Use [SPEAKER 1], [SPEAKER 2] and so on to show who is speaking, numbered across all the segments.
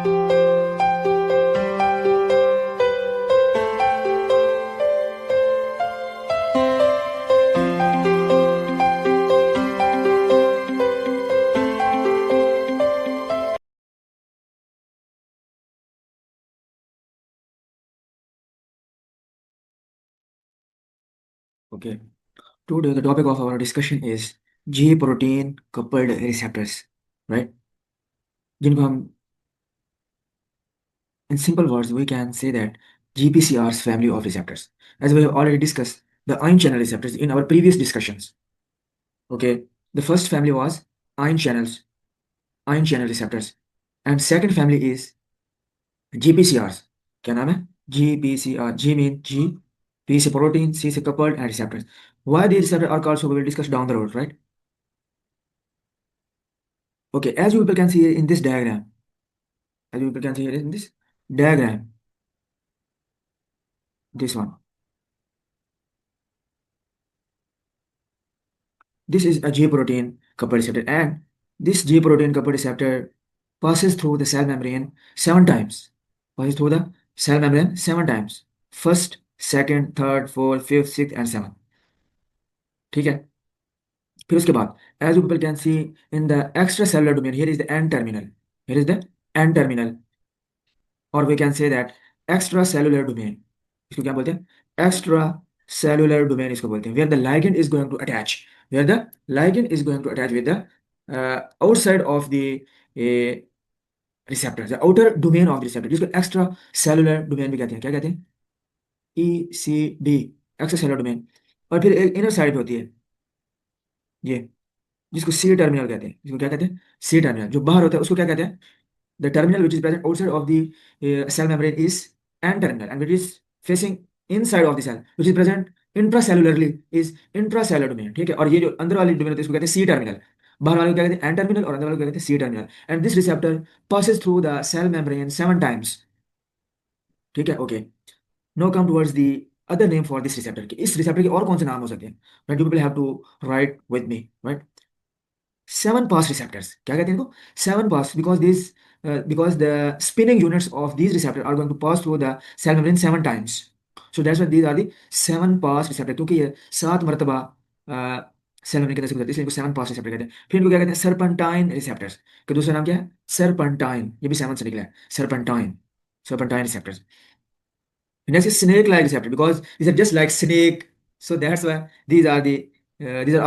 [SPEAKER 1] Okay. Today the topic of our discussion is G protein coupled receptors, right? जिनको हम in simple words we can say that GPCR's family of receptors. As we have already discussed the ion channel receptors in our previous discussions. Okay. The first family was ion channels, ion channel receptors, and second family is GPCRs. क्या नाम है? GPCR. G mean G, P से protein, C से coupled and receptors. Why these receptors are called so we will discuss down the road, right? Okay, as you people can see in this diagram, as you people can see here in this diagram, this one. This is a G protein coupled receptor, and this G protein coupled receptor passes through the cell membrane 7 times. Passes through the cell membrane 7 times. First, second, third, fourth, fifth, sixth, and seventh. ठीक है. फिर उसके बाद, as you people can see in the extracellular domain, here is the N terminal. Here is the N terminal, or we can say that extracellular domain. इसको क्या बोलते हैं? Extracellular domain इसको बोलते हैं. Where the ligand is going to attach. Where the ligand is going to attach with the outside of the uh, receptor, the outer domain of the receptor, जिसको extracellular domain भी कहते हैं. क्या कहते हैं? ECD, extracellular domain. और फिर एक इनर साइड होती है ये, जिसको सी टर्मिनल कहते हैं. जिसको क्या कहते हैं? C terminal. जो बाहर होता है उसको क्या कहते हैं? The terminal which is present outside of the cell membrane is N terminal, and which is facing inside of the cell, which is present intracellularly is intracellular domain. ठीक है. और ये जो अंदर वाली डोमेन होती है इसको कहते हैं सी टर्मिनल. बाहर वाले को क्या कहते हैं? N terminal. और अंदर वाले को क्या कहते हैं? C terminal. And this receptor passes through the cell membrane 7 times. ठीक है. Okay. Now come towards the other name for this receptor. कि इस रिसेप्टर के और कौन से नाम हो सकते हैं? Right, you people have to write with me, right? 7 pass receptors. क्या कहते हैं इनको? 7 pass, because the spinning units of these receptors are going to pass through the cell membrane 7 times. So that's why these are the 7 pass receptor. क्योंकि ये 7 मरतबा cell membrane के अंदर से गुजरते हैं, इसलिए इनको 7 pass receptor कहते हैं. फिर इनको क्या कहते हैं? serpentine receptors. का दूसरा नाम क्या है? serpentine. ये भी 7 से निकला है. serpentine receptors. Next is snake-like receptor, because these are just like snake. So that's why these are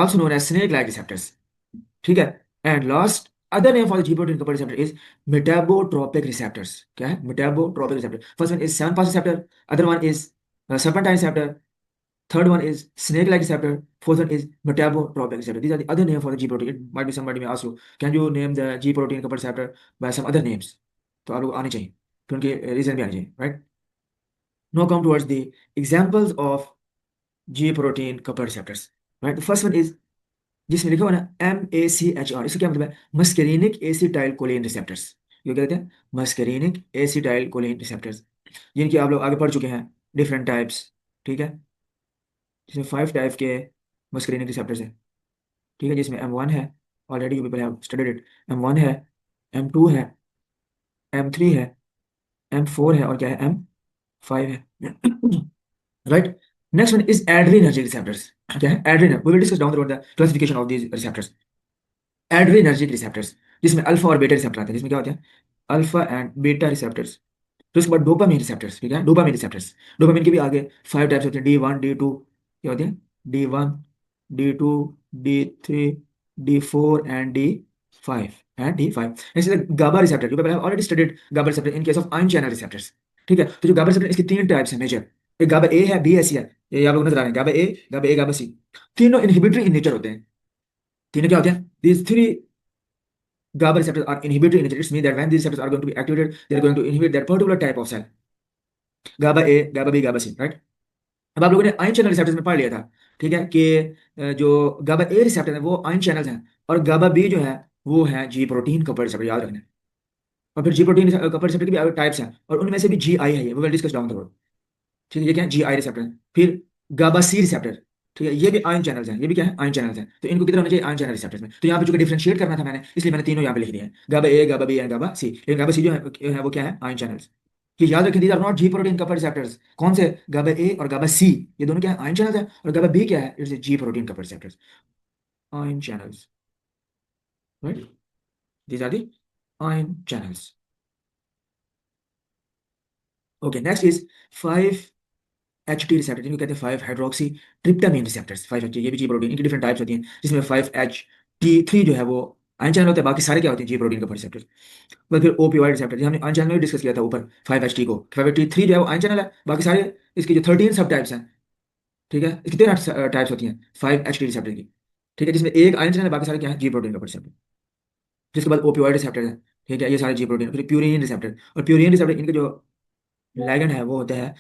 [SPEAKER 1] also known as snake-like receptors. ठीक है. And last other name for the G protein couple receptor is metabotropic receptors. क्या है? Metabotropic receptor. First one is 7 pass receptor, other one is serpentine receptor, third one is snake like receptor, fourth one is metabotropic receptor. These are the other name for the G protein. It might be somebody may ask you, can you name the G protein coupled receptor by some other names? तो आप लोग आने चाहिए, तो उनके reason भी आने चाहिए, right? Now come towards the examples of G protein coupled receptors, right? The first one is जिसमें लिखा हुआ ना MACHR. इसका क्या मतलब है? मस्करीनिक एसिटाइल कोलिन रिसेप्टर्स. ये क्या कहते हैं? मस्करीनिक एसिटाइल कोलिन रिसेप्टर्स, जिनकी आप लोग आगे पढ़ चुके हैं डिफरेंट टाइप्स. ठीक है. जिसमें 5 टाइप के मस्करीनिक रिसेप्टर्स हैं. ठीक है. जिसमें M1 है, already you people have studied it. M1 है, M2 है, M3 है, M4 है, और क्या है? M5 है. Right. Next one is adrenergic receptors. क्या है? एड्रीनर. We will discuss down the road the classification of these receptors. Adrenergic receptors, जिसमें अल्फा और बीटा रिसेप्टर आते हैं. जिसमें क्या होते हैं? Alpha and beta receptors. तो उसके बाद डोपामिन रिसेप्टर्स. ठीक है. Dopamine receptors. डोपामिन के भी आगे 5 टाइप्स होते हैं. D1, D2. क्या होते हैं? D1, D2, D3, D4 and D5 and D5. ऐसे GABA receptor. You have already studied GABA receptor in case of ion channel receptors. ठीक है. तो जो गाबा रिसेप्टर, इसकी 3 टाइप्स हैं मेजर. एक गाबा ए है, बी है, सी है. ये आप लोग नजर आ रहे हैं. गाबा ए, गाबा ए, गाबा सी. तीनों इनहिबिटरी इन नेचर होते हैं. तीनों क्या होते हैं? These three GABA receptors are inhibitory in nature. It means that when these receptors are going to be activated, they are going to inhibit that particular type of cell. GABA A, GABA B, GABA C, right? अब आप लोगों ने ion channel receptors में पढ़ लिया था. ठीक है. कि जो GABA A रिसेप्टर है वो आयन चैनल्स हैं, और GABA B जो है वो है जी प्रोटीन कपल रिसेप्टर. याद रखना. और फिर जी प्रोटीन कपल रिसेप्टर की भी टाइप्स हैं, और उनमें से भी GI है. ये we will discuss down the road. ठीक है. ये क्या है? GI receptor. फिर GABA C रिसेप्टर. ठीक है, ये भी आयन चैनल्स हैं, ये भी क्या है, आयन चैनल्स हैं। तो इनको किधर होना चाहिए, आयन चैनल रिसेप्टर्स में। तो यहाँ पे चूंकि डिफरेंशिएट करना था मैंने, इसलिए मैंने तीनों यहाँ पे लिख दिए हैं, गाबा ए, गाबा बी एंड गाबा सी। लेकिन गाबा सी जो है वो क्या है, आयन चैनल्स। कि याद रखें, these are not G protein couple receptors. कौन से, गाबा ए और गाबा सी, ये दोनों क्या है, आयन चैनल्स है। और गाबा बी क्या है, it's G protein couple receptors, ion channels, right. These are the ion channels. Okay, next is 5 HT receptor, जिनको कहते हैं 5 हाइड्रोक्सी ट्रिप्टामिन रिसेप्टर्स। 5 HT, ये भी जी प्रोटीन, इनकी डिफरेंट टाइप्स होती हैं, जिसमें 5HT3 जो है वो आयन चैनल होता है, बाकी सारे क्या होते हैं, जी प्रोटीन का रिसेप्टर। बस फिर ओपीओइड रिसेप्टर, जो हमने आयन चैनल में डिस्कस किया था ऊपर, 5HT को, 5HT3 जो है वो आयन चैनल है, बाकी सारे इसके जो 13 सब टाइप्स हैं, ठीक है, इसकी 13 टाइप्स होती हैं 5HT रिसेप्टर की, ठीक है, जिसमें एक आयन चैनल है, बाकी सारे क्या है, जी प्रोटीन का रिसेप्टर। जिसके बाद ओपीओइड रिसेप्टर है, ठीक है, ये सारे जी प्रोटीन। फिर प्यूरिन रिसेप्टर, और प्यूरिन रिसेप्टर इनके जो लाइगेंड है वो होता है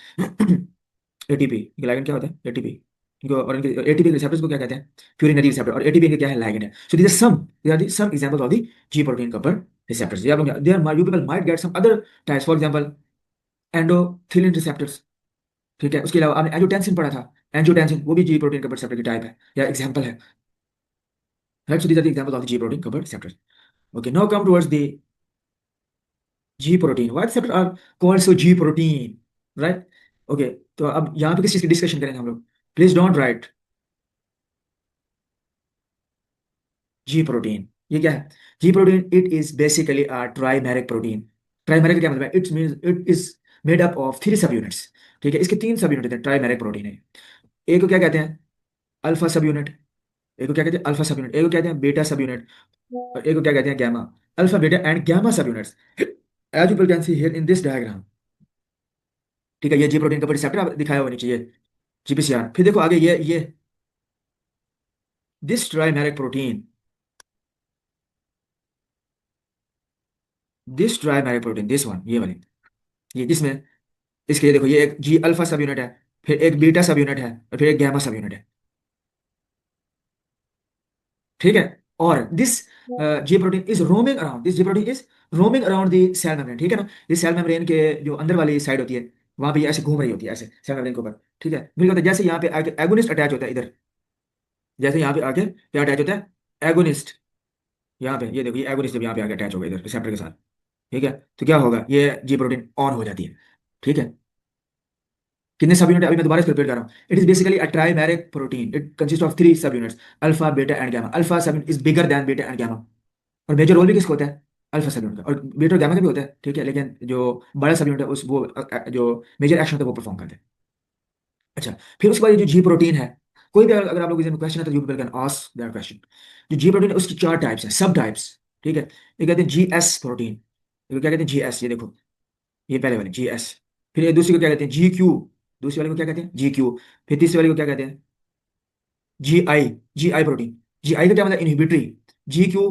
[SPEAKER 1] एटीपी। इनके लाइगेंड क्या होता है, एटीपी। इनको, और इनके एटीपी रिसेप्टर्स को क्या कहते हैं, प्यूरिनरी रिसेप्टर। और एटीपी इनके क्या है, लाइगेंड है। So these are the some examples of the G protein couple receptors. या there you people might get some other types, for example endothelin receptors, ठीक है। उसके अलावा आपने एंजियोटेंसिन पढ़ा था, एंजियोटेंसिन वो भी जी प्रोटीन कपल रिसेप्टर की टाइप है या एग्जांपल है, right. So these are the examples of the G protein couple receptors. Okay, now come towards the G protein, why receptor are called so G protein, right. Okay, तो अब यहाँ पे किस चीज की डिस्कशन करेंगे हम लोग, please don't write. Ji protein, ये क्या है, जी protein, it is basically a trimeric protein. Trimeric का क्या मतलब है, it's means it is made up of 3 सब यूनिट्स, ठीक है। इसके 3 सब यूनिट हैं, ट्राइमेरिक प्रोटीन है। एक को क्या कहते हैं, अल्फा सब यूनिट। एक को क्या कहते हैं, अल्फा सब यूनिट। एक को कहते हैं बीटा सब यूनिट। और एक को क्या कहते हैं, gamma. Alpha, beta and gamma subunits, as you can see here in this diagram, ठीक है। ये जी प्रोटीन का रिसेप्टर दिखाया हुआ नीचे, ये जीपीसीआर। फिर देखो आगे, ये this trimeric protein, this trimeric protein, this one, ये वाली, ये जिसमें, इसके लिए देखो, ये एक जी अल्फा सब यूनिट है, फिर एक बीटा सब यूनिट है, और फिर एक गैमा सब यूनिट है, ठीक है। और this G protein is roaming around, this G protein is roaming around the cell membrane, ठीक है ना। इस सेल मेम्ब्रेन के जो अंदर वाली साइड होती है, वहां पे ये ऐसे घूम रही होती है, ऐसे सेल मेम्ब्रेन के ऊपर, ठीक है। फिर क्या होता है, जैसे यहाँ पे आके एगोनिस्ट अटैच होता है इधर, जैसे यहाँ पे आके क्या अटैच होता है, एगोनिस्ट। यहाँ पे ये देखो, ये एगोनिस्ट जब यहाँ पे आके अटैच होगा इधर रिसेप्टर के साथ, ठीक है, तो क्या होगा, ये जी प्रोटीन ऑन हो जाती है, ठीक है। कितने सब यूनिट, अभी मैं दोबारा रिपीट कर रहा हूँ, it is basically a trimeric protein, it consist of 3 सब units, alpha, beta and gamma. Alpha सब unit is bigger than beta and gamma. और मेजर रोल भी किसका होता है, अल्फा सब यूनिट का, और बीटा और गामा का भी होता है, ठीक है। लेकिन जो बड़ा सब यूनिट है उस वो जो मेजर एक्शन होता है वो परफॉर्म करते हैं। अच्छा, फिर उसके बाद ये जो जी प्रोटीन है, कोई भी अगर आप लोग क्वेश्चन है तो you people can ask that question. जो जी प्रोटीन है उसकी 4 टाइप्स है, सब टाइप्स, ठीक है। ये कहते हैं जी एस प्रोटीन, ये क्या कहते हैं, जी एस, ये देखो, ये पहले वाले जी एस। फिर ये दूसरी को क्या कहते हैं, जी क्यू, दूसरी वाले को क्या कहते हैं, जी क्यू। फिर तीसरी वाले को क्या कहते हैं, जी आई, जी आई प्रोटीन। जी आई का क्या मतलब, इनहिबिटरी। जी क्यू,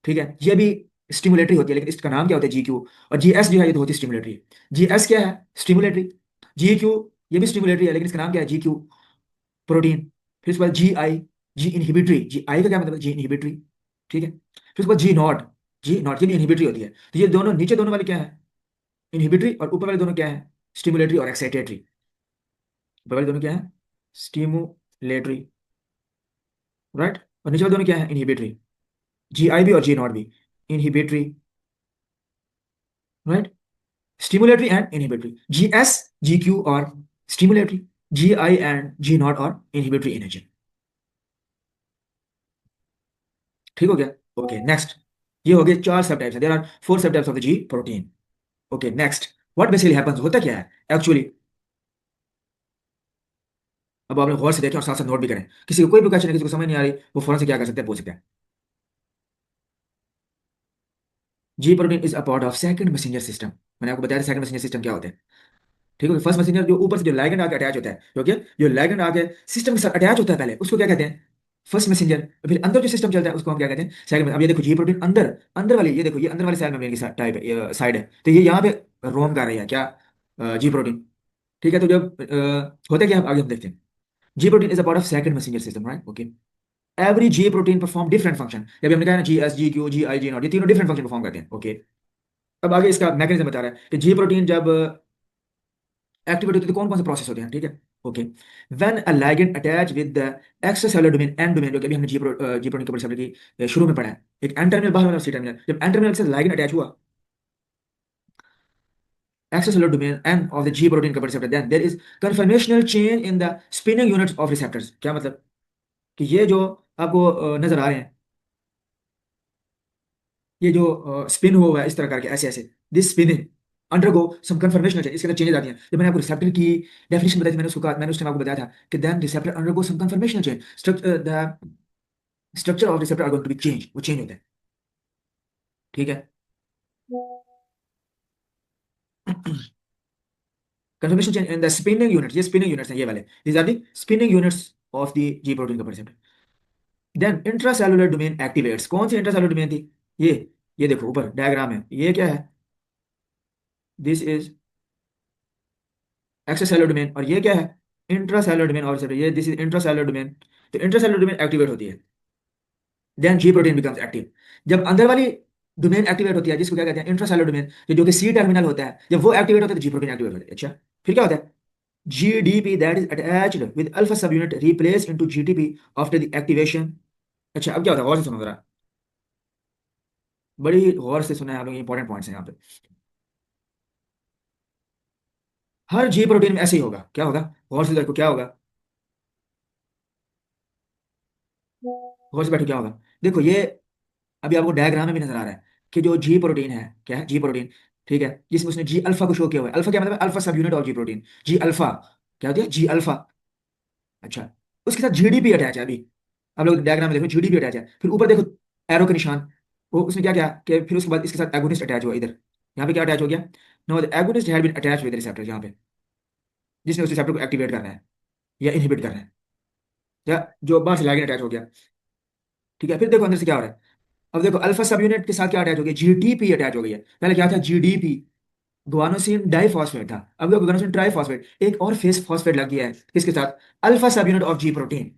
[SPEAKER 1] ठीक है, ये भी स्टिमुलेटरी होती है, लेकिन इसका नाम क्या होता है, जी क्यू। और जी एस जो है ये तो होती है स्टिमुलेटरी। जी एस क्या है, स्टिमुलेटरी। जी क्यू, ये भी स्टिमुलेटरी है, लेकिन इसका नाम क्या है, जी क्यू प्रोटीन। फिर उसके बाद जी आई, जी इनहिबिटरी। जी आई का क्या मतलब, जी इनहिबिटरी, ठीक है। फिर उसके बाद जी नॉट, जी नॉट ये भी इनहिबिटरी होती है। तो ये दोनों, नीचे दोनों वाले क्या है, इनहिबिटरी, और ऊपर वाले दोनों क्या है, स्टिमुलेटरी और एक्साइटेटरी। ऊपर वाले दोनों क्या है, स्टिमुलेटरी, राइट। और नीचे वाले दोनों क्या है, इनहिबिटरी। जी आई भी और जी नॉट भी inhibitory, right. Stimulatory and inhibitory, G S, G q और stimulatory, G i and G naught और इनहिबिटरी एनर्जी, ठीक हो गया। ओके, नेक्स्ट, ये हो गए 4 सब टाइप्स, देयर आर 4 सब types of the G protein. Okay, next, what basically happens, होता क्या है एक्चुअली। अब आप लोग गौर से देखें और साथ साथ नोट भी करें। किसी को कोई भी क्वेश्चन है, किसी को समझ नहीं आ रही, वो फौरन से क्या कर सकते हैं, पूछ सकते हैं। G protein is a part of second messenger system. मैंने आपको बताया सेकंड मैसेंजर सिस्टम क्या होता है, ठीक है। फर्स्ट मैसेंजर जो ऊपर से जो लाइगेंड आके अटैच होता है, ओके, जो लाइगेंड आके सिस्टम के साथ अटैच होता है पहले, उसको क्या कहते हैं, फर्स्ट मैसेंजर। फिर अंदर जो सिस्टम चलता है उसको हम क्या कहते हैं, सेकंड। अब ये देखो, जी प्रोटीन अंदर, अंदर वाली, ये देखो, ये अंदर वाली सेल मेम्ब्रेन की टाइप है, साइड है, तो ये यहाँ पे रोम कर रही है क्या, जी प्रोटीन, ठीक है। तो जब होता क्या है, आगे हम देखते हैं। G protein is a part of second messenger system, right, okay. Every G protein perform different function, जब हमने कहा ना, G S, G Q, G I, G naught, ये तीनों डिफरेंट फंक्शन परफॉर्म करते हैं, ओके। अब आगे इसका मैकेनिज्म बता रहा है कि जी प्रोटीन जब एक्टिवेट होती है तो कौन कौन से प्रोसेस होते हैं, ठीक है, okay. When a ligand attach with the extra cellular domain, and domain, जो कि अभी हमने जी प्रोटीन कपल रिसेप्टर की शुरू में पढ़ा है, एक एन टर्मिनल बाहर वाला सी टर्मिनल, जब एन टर्मिनल के साथ लिगैंड अटैच हुआ extracellular domain and of the G protein coupled receptor, then there is conformational change in the spinning units of receptors। क्या मतलब कि ये जो आपको नजर आ रहे हैं, ये जो स्पिन हुआ है इस तरह करके ऐसे ऐसे, this spinning undergo some conformational change, इसके अंदर चेंजेस आती हैं। जब मैंने आपको रिसेप्टर की डेफिनेशन बताई थी, मैंने उसको कहा, मैंने उस टाइम आपको बताया था कि then receptor undergo some conformational change, the structure of receptor are going to be change, वो चेंज होता है, ठीक है। Conformation change in the spinning units, ये स्पिनिंग यूनिट्स हैं ये वाले, these are the spinning units of the G protein का receptor. Then intracellular domain activates, कौन सी इंट्रासेलुलर डोमेन थी, ये ये देखो ऊपर डायग्राम है, ये क्या है, दिस इज एक्स्ट्रासेलुलर डोमेन, और ये क्या है, इंट्रासेलुलर डोमेन, और ये दिस इज इंट्रासेलुलर डोमेन। तो इंट्रासेलुलर डोमेन एक्टिवेट होती है, then G protein becomes active. जब अंदर वाली डोमेन एक्टिवेट होती है, जिसको क्या कहते हैं इंट्रासेलुलर डोमेन, जो कि सी टर्मिनल होता है, जब वो एक्टिवेट होता है तो जी प्रोटीन एक्टिवेट होता है। अच्छा, फिर क्या होता है, GDP that is attached with alpha subunit replace into GTP after the activation। अच्छा, अब क्या होता है, गौर से सुनो जरा, बड़ी गौर से सुना है आप लोग, इंपॉर्टेंट पॉइंट्स हैं यहाँ पे। हर जी प्रोटीन में ऐसे ही होगा, क्या होगा, गौर से देखो क्या होगा, गौर से बैठो क्या होगा, देखो ये अभी आपको डायग्राम में भी नजर आ रहा है कि जो जी प्रोटीन है, क्या है जी प्रोटीन, ठीक है, जिसमें उसने जी अल्फा को शो किया हुआ है। अल्फा क्या मतलब है, alpha subunit of G protein, G alpha, क्या होती है जी अल्फा। अच्छा, उसके साथ जीडीपी अटैच है अभी, आप लोग डायग्राम में देखो जीडीपी अटैच है, फिर ऊपर देखो एरो के निशान, वो उसने क्या किया कि फिर उसके बाद इसके साथ एगोनिस्ट अटैच हुआ इधर, यहाँ पे क्या अटैच हो गया, no the agonist had been attach with receptor, यहाँ पे जिसने उस रिसेप्टर को एक्टिवेट करना है या इनहिबिट करना है, या जो बाहर से लिगैंड अटैच हो गया, ठीक है। फिर देखो अंदर से क्या हो रहा है, अब देखो अल्फा सब यूनिट के साथ क्या अटैच हो गया, जीटीपी अटैच हो गई है, पहले क्या था जीडीपी, गुआनोसिन डाइफॉस्फेट था, अब देखो गुआनोसिन ट्राइफॉस्फेट, एक और फेस फॉस्फेट लग गया है किसके साथ, alpha subunit of G protein.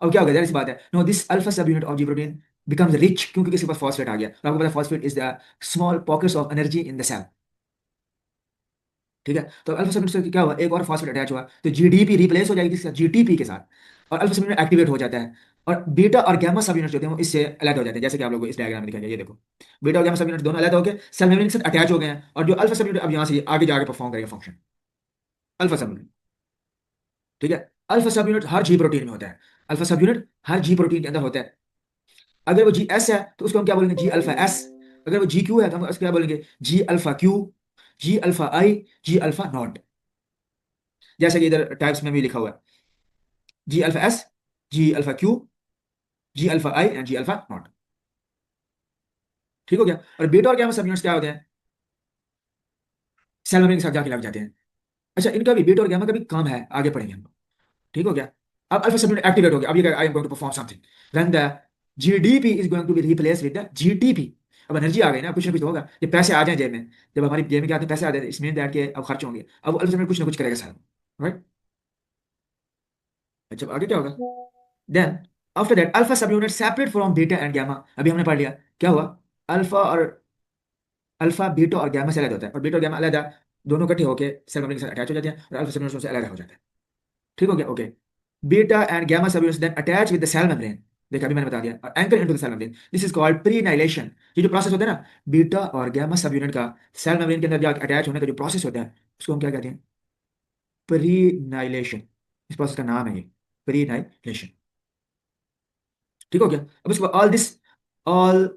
[SPEAKER 1] अब क्या हो गया, जाहिर सी बात है, no this alpha subunit of G protein becomes rich, क्योंकि किसके पास फॉस्फेट आ गया, और आपको पता है phosphate is the small pockets of energy in the cell, ठीक है। तो अल्फा सब यूनिट से क्या हुआ, एक और फॉस्फेट अटैच हुआ, तो जीडीपी रिप्लेस हो जाएगी किसके साथ, जीटीपी के साथ, और अल्फा सब यूनिट एक्टिवेट हो जाता है, और बीटा और गामा सब यूनिट होते हैं वो इससे अलग हो जाते हैं, जैसे कि आप लोगों को इस डायग्राम में दिखाई, ये देखो बीटा और गामा सब यूनिट दोनों अलग हो गए, सेल मेम्ब्रेन के साथ अटैच हो गए हैं, और जो अल्फा सब यूनिट अब यहाँ से आगे जाके परफॉर्म करेगा फंक्शन, अल्फा सब यूनिट, ठीक है। अल्फा सब यूनिट हर जी प्रोटीन में होता है, अल्फा सब यूनिट हर जी प्रोटीन के अंदर होता है। अगर वो जी एस है तो उसको हम क्या बोलेंगे, जी अल्फा एस। अगर वो जी क्यू है तो हम उसको क्या बोलेंगे, G alpha q, G alpha i, G alpha naught, जैसे कि इधर टाइप्स में भी लिखा हुआ है, G alpha s, G alpha q, G alpha i and G alpha naught, ठीक हो गया। और बीटा और गामा सब यूनिट्स क्या होते हैं, सेल मेम्ब्रेन के साथ जाके लग जाते हैं। अच्छा, इनका भी बीटा और गामा का भी काम है, आगे पढ़ेंगे हम, ठीक हो गया। अब अल्फा सब यूनिट एक्टिवेट हो गया, अब ये I am going to perform something, when the GDP is going to be replace with the GTP. अब एनर्जी आ गई ना कुछ तो होगा, ये पैसे आ जाए जेब में, जब हमारी जेब में क्या आते हैं पैसे आते हैं, इसमें दैट के अब खर्च होंगे, अब अल्फा सब यूनिट कुछ ना कुछ करेगा सर, राइट। अच्छा, अब आगे क्या होगा, then after that alpha subunit separate from beta and gamma, अभी हमने पढ़ लिया क्या हुआ, अल्फा और अल्फा बीटा और गामा से अलग होता है, और बीटा और गामा अलग दोनों इकट्ठे होकर सेल मेम्ब्रेन के साथ अटैच हो जाते हैं, और अल्फा सब यूनिट से अलग हो जाता है, ठीक हो गया, okay. Beta and gamma subunits then attach with the cell membrane, देखा अभी मैंने बता दिया, और anchor into the cell membrane, this is called prenylation. ये जो प्रोसेस होता है ना, बीटा और गामा सब यूनिट का सेल मेम्ब्रेन के अंदर जाकर अटैच होने का जो प्रोसेस होता है, उसको हम क्या कहते हैं, प्रीनाइलेशन, इस प्रोसेस का नाम है ये प्रीनाइलेशन, ठीक हो गया। अब उसको ऑल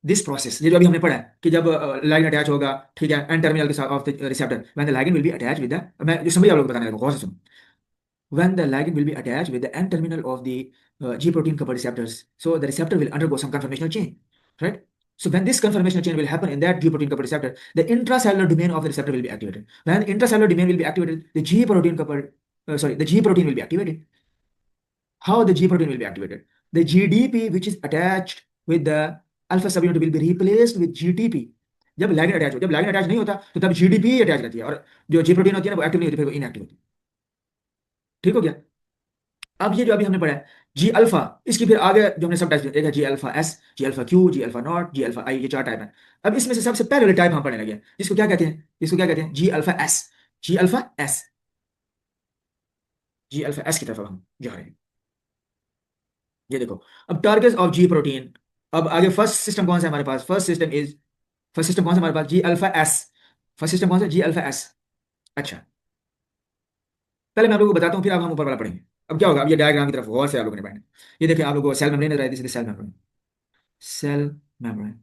[SPEAKER 1] दिस प्रोसेस, ये जो अभी हमने पढ़ा है कि जब लाइन अटैच होगा, ठीक है, एन टर्मिनल के साथ of the receptor, when the ligand will be attach with the, मैं जो समरी आप लोगों को बताने लगा गौर से सुनो, when the ligand will be attached with the N terminal of the G protein coupled receptors. So the receptor will undergo some conformational change, right? So when this conformational change will happen in that G protein coupled receptor, the intracellular domain of the receptor will be activated. When intracellular domain will be activated, the G protein coupled, the G protein will be activated. How the G protein will be activated? The GDP which is attached with the alpha subunit will be replaced with GTP. जब लैगिन attach हो, जब लैगिन attach नहीं होता तो तब GDP attach रहती है, और जो जी प्रोटीन होती है ना वो एक्टिव नहीं होती, फिर वो इनएक्टिव होती है, ठीक हो गया। अब ये जो अभी हमने पढ़ा है जी अल्फा, इसकी फिर आगे जो हमने सब टाइप देखा, जी alpha s, G alpha q, G alpha not, ji alpha आई, ये चार टाइप है। अब इसमें से सबसे पहले वाले टाइप हम पढ़ने लगे हैं, जिसको क्या कहते हैं, जिसको क्या कहते हैं, जी alpha s, G alpha s, G alpha S की तरफ अब हम जा रहे हैं। ये देखो, अब टारगेट ऑफ जी प्रोटीन। अब आगे फर्स्ट सिस्टम कौन सा है हमारे पास? फर्स्ट सिस्टम कौन सा हमारे पास? जी अल्फा एस। फर्स्ट सिस्टम कौन सा? जी अल्फा एस। अच्छा, पहले मैं आप लोगों को बताता हूँ, फिर आप हम ऊपर वाला पढ़ेंगे। अब क्या होगा, अब ये डायग्राम की तरफ गौर से आप लोगों ने पढ़ना है। ये देखिए, आप लोगों को सेल मेम्ब्रेन नजर आई थी, सेल मेम्ब्रेन। सेल मेम्ब्रेन,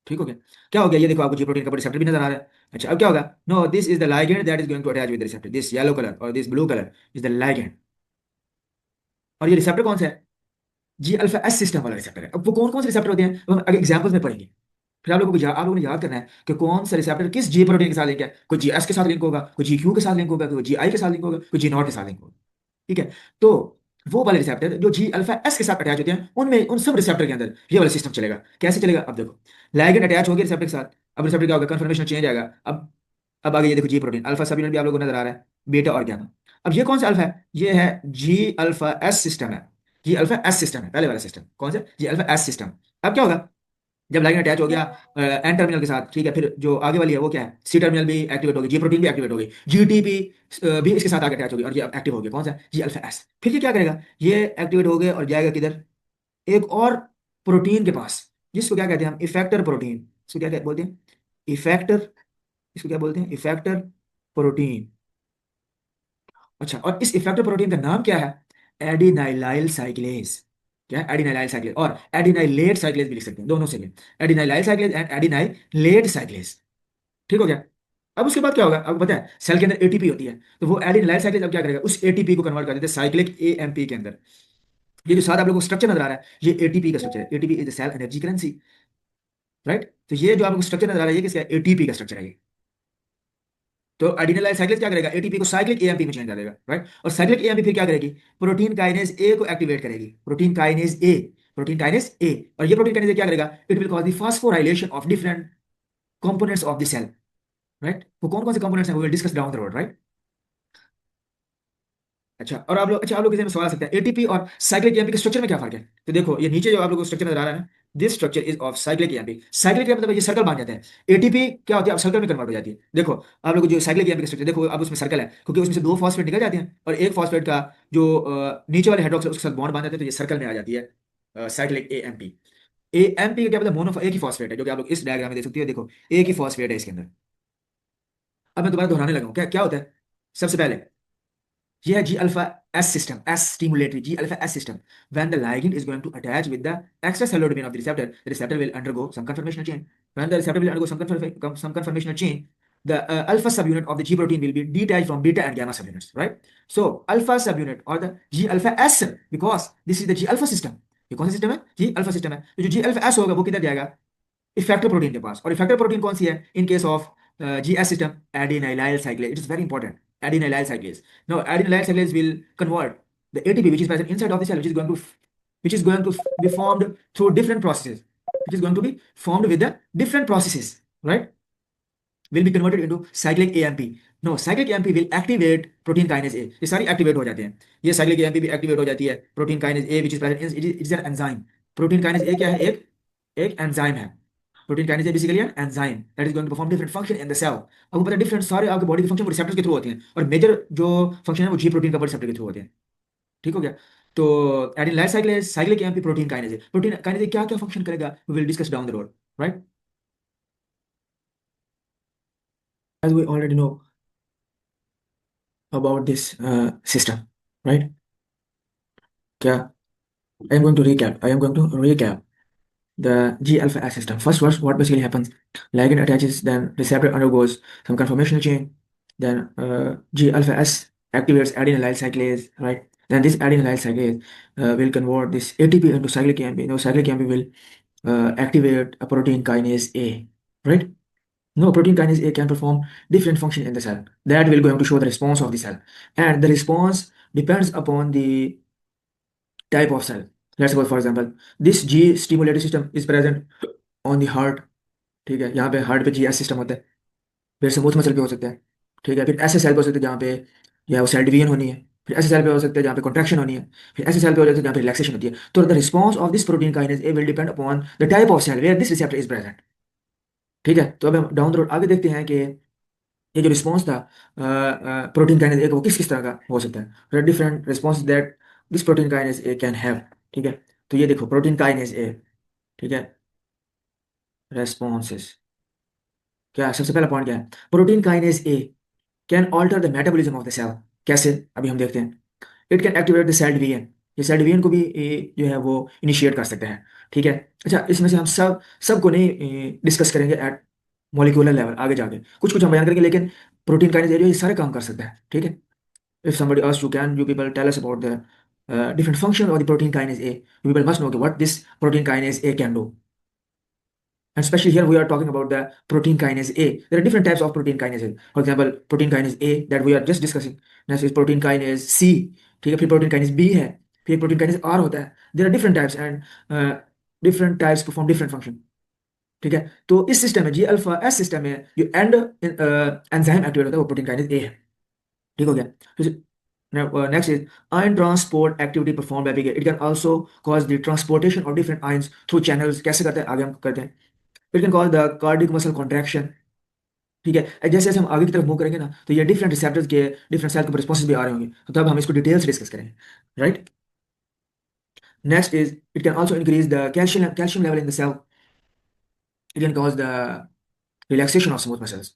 [SPEAKER 1] ठीक हो गया? क्या हो गया, ये देखो आपको जी प्रोटीन का रिसेप्टर भी नजर आ रहा है। अच्छा, अब क्या होगा? No, this is the ligand that is going to attach with the receptor. This yellow colour और this blue colour is the ligand. और ये रिसेप्टर कौन सा है? जी अल्फा एस सिस्टम वाला रिसेप्टर है। अब वो कौन कौन से रिसेप्टर होते हैं वो हम आगे एग्जांपल्स में पढ़ेंगे। फिर आप लोगों ने याद करना है कि कौन सा रिसेप्टर किस जी प्रोटीन के साथ लिंक है। कोई जी एस के साथ लिंक होगा, कोई जी क्यू के साथ लिंक होगा, कोई जी आई के साथ लिंक होगा, कोई जी नॉट के साथ लिंक होगा। ठीक है? तो वो वाले रिसेप्टर जो जी अल्फा एस के साथ अटैच होते हैं, उनमें उन सब रिसेप्टर के अंदर ये वाला सिस्टम चलेगा। कैसे चलेगा? अब देखो, लिगैंड अटैच हो गया रिसेप्टर के साथ। अब रिसेप्टर क्या होगा? कन्फर्मेशन चेंज आएगा। अब आगे ये देखो, जी प्रोटीन अल्फा सब यूनिट भी आप लोगों को नजर आ रहा है, बीटा और गामा। अब ये कौन सा अल्फा है? ये है जी अल्फा एस सिस्टम है। जी अल्फा एस सिस्टम है, पहले वाला सिस्टम कौन सा? जी अल्फा एस सिस्टम। अब क्या होगा, जब लाइन अटैच हो गया एन टर्मिनल के साथ, ठीक है, फिर जो आगे वाली है वो क्या है? सी टर्मिनल भी एक्टिवेट होगी, जी प्रोटीन भी एक्टिवेट होगी, जीटीपी भी इसके साथ आगे अटैच होगी और ये एक्टिव हो गया। कौन सा? जी अल्फा एस। फिर ये क्या करेगा? ये एक्टिवेट हो गया और जाएगा किधर? एक और प्रोटीन के पास, जिसको क्या कहते हैं हम? Effector protein. इसको बोलते हैं? इफेक्टर। इसको क्या बोलते हैं? Effector protein. अच्छा, और इस इफेक्टर प्रोटीन का नाम क्या है? एडिनाइलाइल साइक्लेज। क्या है? एडिनाइलाइल साइक्लेज। और एडिनाइलेट साइक्लेज भी लिख सकते हैं, दोनों से भी। एडिनाइलाइल साइक्लेज एंड एडिनाइलेट साइक्लेज। ठीक हो गया? अब उसके बाद क्या होगा, अब पता है सेल के अंदर एटीपी होती है, तो वो एडिनाइलाइल साइक्लेज अब क्या करेगा? उस एटीपी को कन्वर्ट कर देते हैं साइक्लिक एएमपी के अंदर। ये जो साथ आप लोगों को स्ट्रक्चर नजर आ रहा है, ये एटीपी का स्ट्रक्चर है। ATP is the cell energy currency, right? तो ये जो आपको स्ट्रक्चर नजर आ रहा है, ये किसका? एटीपी का स्ट्रक्चर है ये। तो एडिनोलाइल साइक्लेज क्या करेगा? एटीपी को साइक्लिक एएमपी में चेंज कर देगा, राइट? और साइक्लिक एएमपी फिर क्या करेगी? प्रोटीन काइनेज ए को एक्टिवेट करेगी। Protein kinase A. Protein kinase A. और ये प्रोटीन काइनेज क्या करेगा? It will cause the phosphorylation of different components of the cell, right? वो कौन कौन से कंपोनेंट्स हैं, we will discuss down the road, right? अच्छा, और आप लोग किसी में सवाल आ सकता है, एटीपी और साइक्लिक एएमपी के स्ट्रक्चर में क्या फर्क है? तो देखो, ये नीचे जो आप लोगों को स्ट्रक्चर नजर आ रहा है ना, this structure is of cyclic AMP. Cyclic का मतलब ये सर्कल बन जाता है। एटीपी क्या होती है? अब सर्कल में कन्वर्ट हो जाती है। देखो, आप लोग जो साइक्लिक एएमपी का स्ट्रक्चर देखो, अब उसमें सर्कल है, क्योंकि उसमें से दो फॉस्फेट निकल जाते हैं और एक फॉस्फेट का जो नीचे वाले हाइड्रोक्साइड उसके साथ बॉन्ड बन जाते हैं, तो ये सर्कल में आ जाती है साइक्लिक एएमपी। एएमपी का क्या मतलब? मोनो एक ही फॉस्फेट है, जो कि आप लोग इस डायग्राम में देख सकते हो। देखो, एक ही फॉस्फेट है इसके अंदर। अब मैं दोबारा दोहराने लगा हूं, क्या क्या होता है? सबसे पहले ये है G alpha S system, s stimulatory, G alpha S system. When the ligand is going to attach with the extracellular domain of the receptor will undergo some conformational change. When the receptor will undergo some conformational change, the alpha subunit of the G protein will be detached from beta and gamma subunits, right? So alpha subunit or the G alpha S, because this is the G alpha system. ये कौन सा system है? G alpha system है। तो जो जी alpha S होगा वो किधर जाएगा? इफेक्टर प्रोटीन के पास। और इफेक्टर प्रोटीन कौन सी है in case of GS system? Adenylyl cyclase. It is very important, adenylyl cyclase. Now adenylyl cyclase will convert the ATP which is present inside of the cell, which is going to be formed through different processes, which is going to be formed with the different processes, right? Will be converted into cyclic AMP. No, cyclic AMP will activate protein kinase A. ये सारी activate हो जाते हैं। ये cyclic AMP भी activate हो जाती है। Protein kinase A which is present, it is an enzyme. Protein kinase A क्या है? एक एक एंजाइम है। Protein kinase A basically an enzyme that is going to perform different function in the cell. आपको पता है डिफरेंट सारे आपके बॉडी के फंक्शन रिसेप्टर्स के थ्रू होते हैं, और मेजर जो फंक्शन है वो जी प्रोटीन का रिसेप्टर के थ्रू होते हैं। ठीक हो गया? तो adenylyl cyclase, cyclic AMP, protein kinase. Protein kinase क्या क्या फंक्शन करेगा, we will discuss down the road, right? As we already know about this system, right? क्या? I am going to recap. I am going to recap the G alpha S system. First, what basically happens? Ligand attaches, then receptor undergoes some conformational change. Then G alpha S activates adenylyl cyclase, right? Then this adenylyl cyclase will convert this ATP into cyclic AMP. Now, cyclic AMP will activate a protein kinase A, right? No, protein kinase A can perform different function in the cell. That will going to show the response of the cell, and the response depends upon the type of cell. Let's suppose, for example, this G stimulated system is present on the heart. ठीक है, यहाँ पे heart पे GS system होता है। फिर smooth muscle पे हो सकता है। ठीक है, फिर ऐसे सेल पे हो सकते हैं जहाँ पे या वो सेल डिवीजन होनी है। फिर ऐसे सेल पे हो सकते हैं जहाँ पे कॉन्ट्रैक्शन होनी है। फिर ऐसे सेल पे हो सकते हैं जहाँ पे रिलैक्सेशन होती है। तो the response of this protein kinase A will depend upon the type of cell where this receptor is present. ठीक है, तो अब हम डाउन द रोड आगे देखते हैं कि ये जो रिस्पॉन्स था प्रोटीन काइनेज ए का, वो किस किस तरह का हो सकता है, different response that this protein kinase A can have. ठीक है, तो ये देखो प्रोटीन काइनेज ए। ठीक है, रेस्पॉन्सेस क्या, सबसे पहला पॉइंट क्या है, protein kinase A can alter the metabolism of the cell. कैसे, अभी हम देखते हैं। It can activate the cell division, ये सेल डिवीजन को भी जो है वो इनिशिएट कर सकते हैं। ठीक है, अच्छा इसमें से हम सबको नहीं डिस्कस करेंगे एट मॉलिक्यूलर लेवल, आगे जाके कुछ कुछ हम बयान करेंगे, लेकिन प्रोटीन काइनेज एरिया ये सारे काम कर सकता है। ठीक है, if somebody asks you, can you people tell us about the different functions of the protein kinase A, you people must know, okay, what this protein kinase A can do. And especially here we are talking about the protein kinase A. There are different types of protein kinase A. For example, protein kinase A that we are just discussing. Next is protein kinase C. ठीक है, फिर protein kinase B है, फिर protein kinase R होता है। There are different types and different types perform different function। ठीक है, तो इस सिस्टम में, जी अल्फा एस सिस्टम में जो एंड एंजाइम एक्टिवेट होता है वो प्रोटीन काइनेज ए है। ठीक हो गया। Now, next is ion transport activity performed by PK. It can also cause the transportation of different ions through channels। कैसे करते हैं, आगे हम करते हैं। It can cause the cardiac muscle contraction। ठीक है, जैसे जैसे हम आगे की तरफ मूव करेंगे ना, तो ये डिफरेंट रिसेप्टर्स के डिफरेंट सेल के रिस्पॉन्सेज भी आ रहे होंगे, तो तब हम इसको डिटेल्स डिस्कस करेंगे। Right, next is it can also increase the calcium level in the cell. It can cause the relaxation of smooth muscles.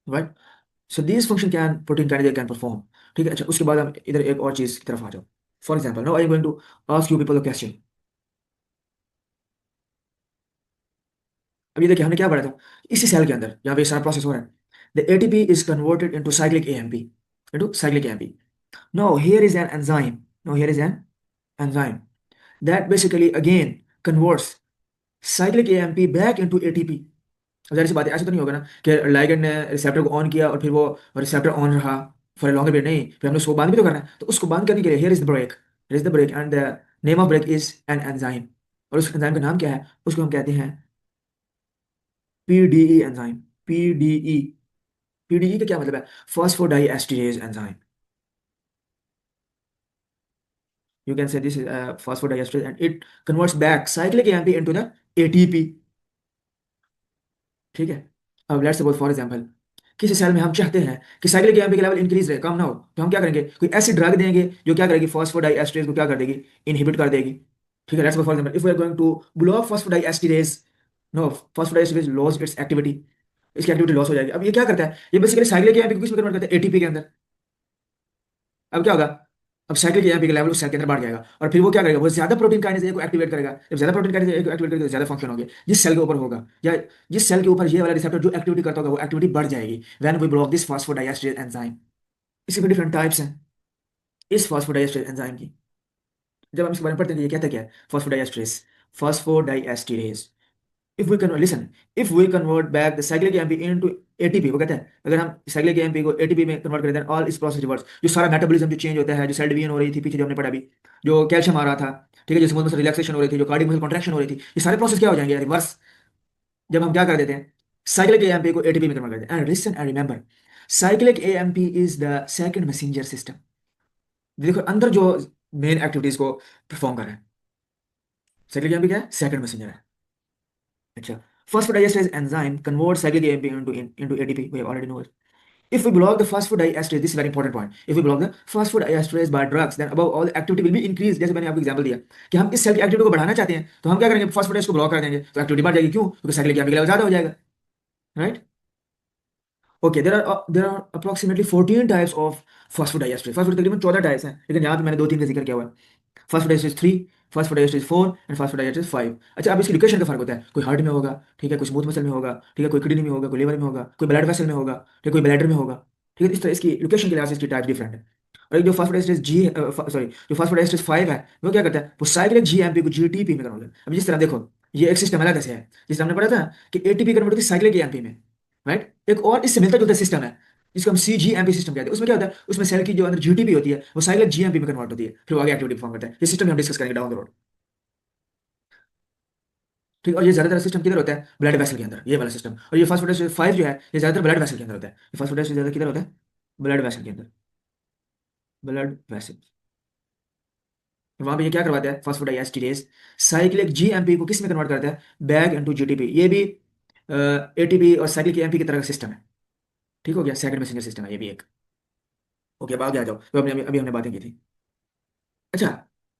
[SPEAKER 1] Right, so this function can protein kinase can perform. ठीक है, अच्छा उसके बाद हम इधर एक और चीज की तरफ आ जाओ। For example, now I am going to ask you people a question. अब ये देखिए हमने क्या पढ़ा था, इसी सेल के अंदर यहाँ पे सारा प्रोसेस हो रहा है। The ATP is converted into cyclic AMP, into cyclic AMP. Now here is an enzyme, now here is an enzyme that basically again converts cyclic AMP back into ATP. जाहिर सी बात है, ऐसा तो नहीं होगा ना कि लाइगेंड ने रिसेप्टर को ऑन किया और फिर वो रिसेप्टर ऑन रहा फॉर ए लॉन्गर पीरियड, नहीं, फिर हमने उसको बंद भी तो करना है। तो उसको बंद करने के लिए here is the break, here is the break and the name of break is an enzyme. और उस एंजाइम का नाम क्या है, उसको हम कहते हैं पीडीई एंजाइम। पीडीई, पीडीई का क्या मतलब है, फॉस्फोडाइएस्टरेज enzyme. You can say this is phosphodiesterase and it converts back cyclic AMP into the ATP। ठीक है, अब लेट्स सपोज फॉर एग्जांपल किसी सेल में हम चाहते हैं कि साइक्लिक एएमपी का लेवल इंक्रीज रहे, कम ना हो, तो हम क्या करेंगे, कोई ऐसी ड्रग देंगे जो क्या करेगी, फॉस्फोडाइएस्टरेज को क्या कर देगी, इनहिबिट कर देगी। ठीक है, let's suppose for example if we are going to block phosphodiesterase, no, phosphodiesterase loss its activity, इसकी एक्टिविटी लॉस हो जाएगी। अब ये क्या करता है, ये बेसिकली साइक्लिक एएमपी को किस में कन्वर्ट करता है, एटीपी के अंदर। अब क्या होगा, अब साइक्लिक एएमपी का लेवल उस सेल के अंदर बढ़ जाएगा और फिर वो क्या करेगा, वो ज्यादा प्रोटीन काइनेज ए को एक्टिवेट करेगा। जब ज्यादा प्रोटीन काइनेज ए को एक्टिवेट करेगा तो ज्यादा फंक्शन होगा जिस सेल के ऊपर होगा, या जिस सेल के ऊपर ये वाला रिसेप्टर जो एक्टिविटी करता होगा वो एक्टिविटी बढ़ जाएगी when we block this phosphodiesterase enzyme. इसी में डिफरेंट टाइप्स हैं इस फॉस्फोडाइएस्टरेज एंजाइम की। जब हम इसके बारे में पढ़ते हैं तो ये कहता क्या है, phosphodiesterase, phosphodiesterase. If we convert, listen, if we convert back the cyclic AMP into ATP, वो कहता है अगर हम साइक्लिक एमपी को एटीपी में कन्वर्ट करें देन ऑल इस प्रोसेस रिवर्स। जो सारा मेटाबॉलिज्म जो चेंज होता है, जो सेल डिवीजन हो रही थी पीछे जो हमने पढ़ा अभी, जो कैल्शियम आ रहा था, ठीक है, जो स्मूथ मसल रिलैक्सेशन हो रही थी, जो कार्डियक मसल कॉन्ट्रैक्शन हो रही थी, ये सारे प्रोसेस क्या हो जाएंगे रिवर्स जब हम क्या कर देते हैं, साइक्लिक एएमपी को एटीपी में कन्वर्ट करते हैं। And listen and remember, cyclic AMP is the second messenger system. देखो अंदर जो मेन एक्टिविटीज को परफॉर्म कर रहा है, साइक्लिक एएमपी क्या है, सेकंड मैसेंजर है। अच्छा, phosphodiesterase enzyme converts cyclic AMP into ATP. We have already know it. If we block the phosphodiesterase, this is very important point. If we block the phosphodiesterase by drugs, then above all activity will be increased। जैसे मैंने आपको example दिया कि हम इस cell की activity को बढ़ाना चाहते हैं, तो हम क्या करेंगे, फॉस्फोडाइस को ब्लॉक कर देंगे तो एक्टिविटी बढ़ जाएगी। क्यों, क्योंकि साइक्लिक एमपी लेवल ज्यादा हो जाएगा। Right, okay, there are approximately 14 types of phosphodiesterase. Phosphodiesterase तकरीबन 14 टाइप्स हैं, लेकिन यहाँ पे मैंने दो तीन का जिक्र किया हुआ है। फॉस्फोडाइएस्टरेज 3, फॉस्फोडाइएस्टरेज 4 एंड फॉस्फोडाइएस्टरेज 5। अच्छा, अब इसकी लोकेशन का फर्क होता है, कोई हार्ट में होगा, ठीक है, कोई स्मूथ मसल में होगा, ठीक है, कोई किडनी में होगा, कोई लिवर में होगा, कोई ब्लड वेसल में होगा, ठीक है, कोई ब्लैडर में होगा। ठीक है, इस तरह इसकी लोकेशन के लिहाज से इसकी टाइप डिफरेंट है। और एक जो फॉस्फोडाइएस्टरेज जी सॉरी जो फॉस्फोडाइएस्टरेज 5 है, वो क्या करता है, वो साइक्लिक जीएमपी को जीटीपी में कन्वर्ट करता है। अब जिस तरह देखो, ये एक सिस्टम अलग से है, जिस तरह हमने पढ़ा था कि एटीपी कन्वर्ट होती है साइक्लिक एएमपी में। राइट, एक और इससे मिलता जुलता सिस्टम है जिसको हम सीजीएमपी सिस्टम कहते हैं। उसमें क्या होता है, उसमें सेल की जो अंदर जीटीपी होती है वो साइक्लिक जीएमपी में कन्वर्ट होती है, फिर वो आगे एक्टिविटी परफॉर्म करता है। ये सिस्टम हम डिस्कस करेंगे डाउन द रोड। ठीक, और ये ज्यादातर सिस्टम किधर होता है, ब्लड वेसल के अंदर, ये वाला सिस्टम। और ये फॉस्फोडाइएस्टरेज 5 जो है ये ज्यादातर ब्लड वेसल के अंदर होता है। ये फॉस्फोडाइएस्टरेज ज्यादा किधर होता है, ब्लड वेसल के अंदर, ब्लड वेसल। वहां पे ये क्या करवाता है, फॉस्फोडाइएस्टरेज साइक्लिक जीएमपी को किस में कन्वर्ट करता है, बैक इनटू जीटीपी। ये भी एटीपी और साइक्लिक एएमपी की तरह का सिस्टम है। ठीक हो गया, सेकंड मैसेंजर सिस्टम है ये भी एक। ओके, अब आगे आ जाओ, तो अभी अभी हमने बातें की थी। अच्छा,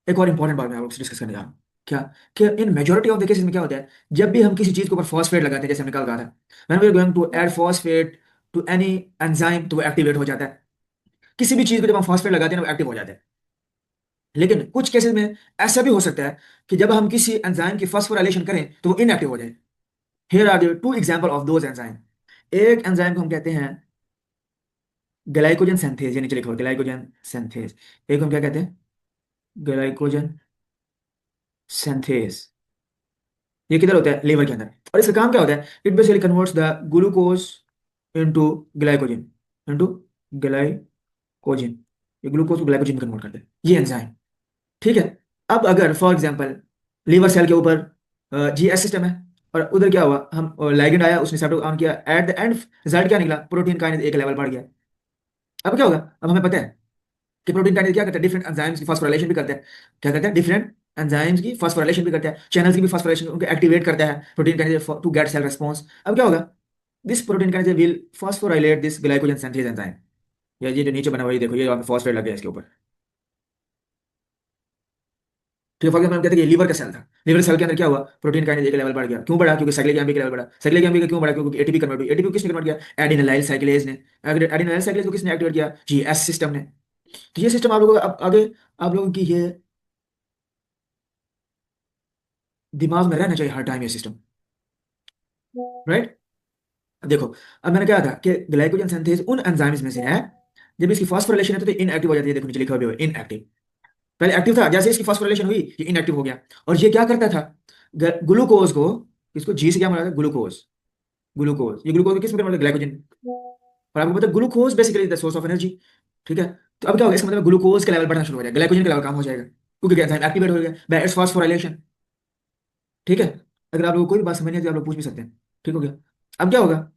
[SPEAKER 1] एक और इंपॉर्टेंट बात मैं आपसे डिस्कस करने जा रहा हूँ। क्या? कि in majority of the cases में क्या होता है, जब भी हम किसी चीज के ऊपर फॉस्फेट लगाते हैं, जैसे हमने कल कहा था, when we are going to add phosphate to any enzyme, तो वो एक्टिवेट हो जाता है। किसी भी चीज को जब हम फॉस्फेट लगाते हैं ना, वो एक्टिव हो जाता है। लेकिन कुछ केसेस में ऐसा भी हो सकता है कि जब हम किसी एंजाइम की फॉस्फोराइलेशन करें तो वो इनएक्टिव हो जाए। Here are the two example of those enzyme. एक एंजाइम को हम कहते हैं ग्लाइकोजन सिंथेज, ये नीचे लिखो ग्लाइकोजन सिंथेज। एक को हम क्या कहते हैं? Glycogen synthase. ये किधर होता है? लिवर के अंदर। और इसका काम क्या होता है? It basically converts the glucose into glycogen, into glycogen. ये ग्लूकोज को ग्लाइकोजन में कन्वर्ट करते हैं ये एंजाइम। ठीक है। अब अगर फॉर एग्जांपल लीवर सेल के ऊपर जीएस सिस्टम है, और उधर क्या हुआ, हम लाइगेंड आया, उसने रिसेप्टर ऑन किया, एट द एंड रिजल्ट क्या निकला? प्रोटीन काइनेज एक लेवल बढ़ गया। अब क्या होगा? अब हमें पता है कि प्रोटीन काइनेज क्या करता है, डिफरेंट एंजाइम्स की फास्फोराइलेशन भी करता है। क्या करता है? डिफरेंट एंजाइम्स की फास्फोराइलेशन भी करता है, चैनल्स की भी फास्फोराइलेशन, उनको एक्टिवेट करता है protein kinase to get cell response. अब क्या होगा? This protein kinase will phosphorylate this glycogen synthase enzyme. ये जो नीचे बना हुआ है, ये देखो, ये फॉस्फेट लग गया इसके ऊपर। ठीक है, फॉर एग्जाम्पल हम कहते हैं कि लीवर का सेल था, लीवर सेल के अंदर क्या हुआ? प्रोटीन काइनेज एक लेवल बढ़ गया। क्यों बढ़ा? क्योंकि साइक्लिक एमपी का लेवल बढ़ा। साइक्लिक एमपी का क्यों बढ़ा? क्योंकि एटीपी कन्वर्ट हुई। एटीपी को किसने कन्वर्ट किया? एडिनाइल साइक्लेज ने। अगर एडिनाइल साइक्लेज को किसने एक्टिवेट किया? जीएस सिस्टम ने। तो ये सिस्टम आप लोगों को अब आगे आप लोगों की ये दिमाग में रहना चाहिए हर टाइम, ये सिस्टम। राइट। अब देखो, अब मैंने कहा था कि ग्लाइकोजन सिंथेज उन एंजाइम्स में से है, जब इसकी फास्फोरिलेशन है तो इनएक्टिव हो जाती है। देखो नीचे लिखा हुआ है इनएक्टिव। पहले एक्टिव था, जैसे इसकी फास्फोरिलेशन हुई ये इनएक्टिव हो गया। और ये क्या करता था? ग्लूकोज को, इसको जी से क्या माना था? ग्लूकोज। ग्लूकोज, ये ग्लूकोज किस में कन्वर्ट? ग्लाइकोजन। और आपको पता है glucose basically the source of energy. ठीक है। तो अब क्या होगा? इसका मतलब ग्लूकोज का लेवल बढ़ना शुरू हो जाएगा, ग्लाइकोजन का लेवल कम हो जाएगा, क्योंकि एंजाइम एक्टिवेट हो गया बाय इट्स फास्फोराइलेशन। ठीक है। अगर आप लोगों को कोई भी बात समझ नहीं आती, आप लोग पूछ भी सकते हैं। ठीक हो गया। अब क्या होगा?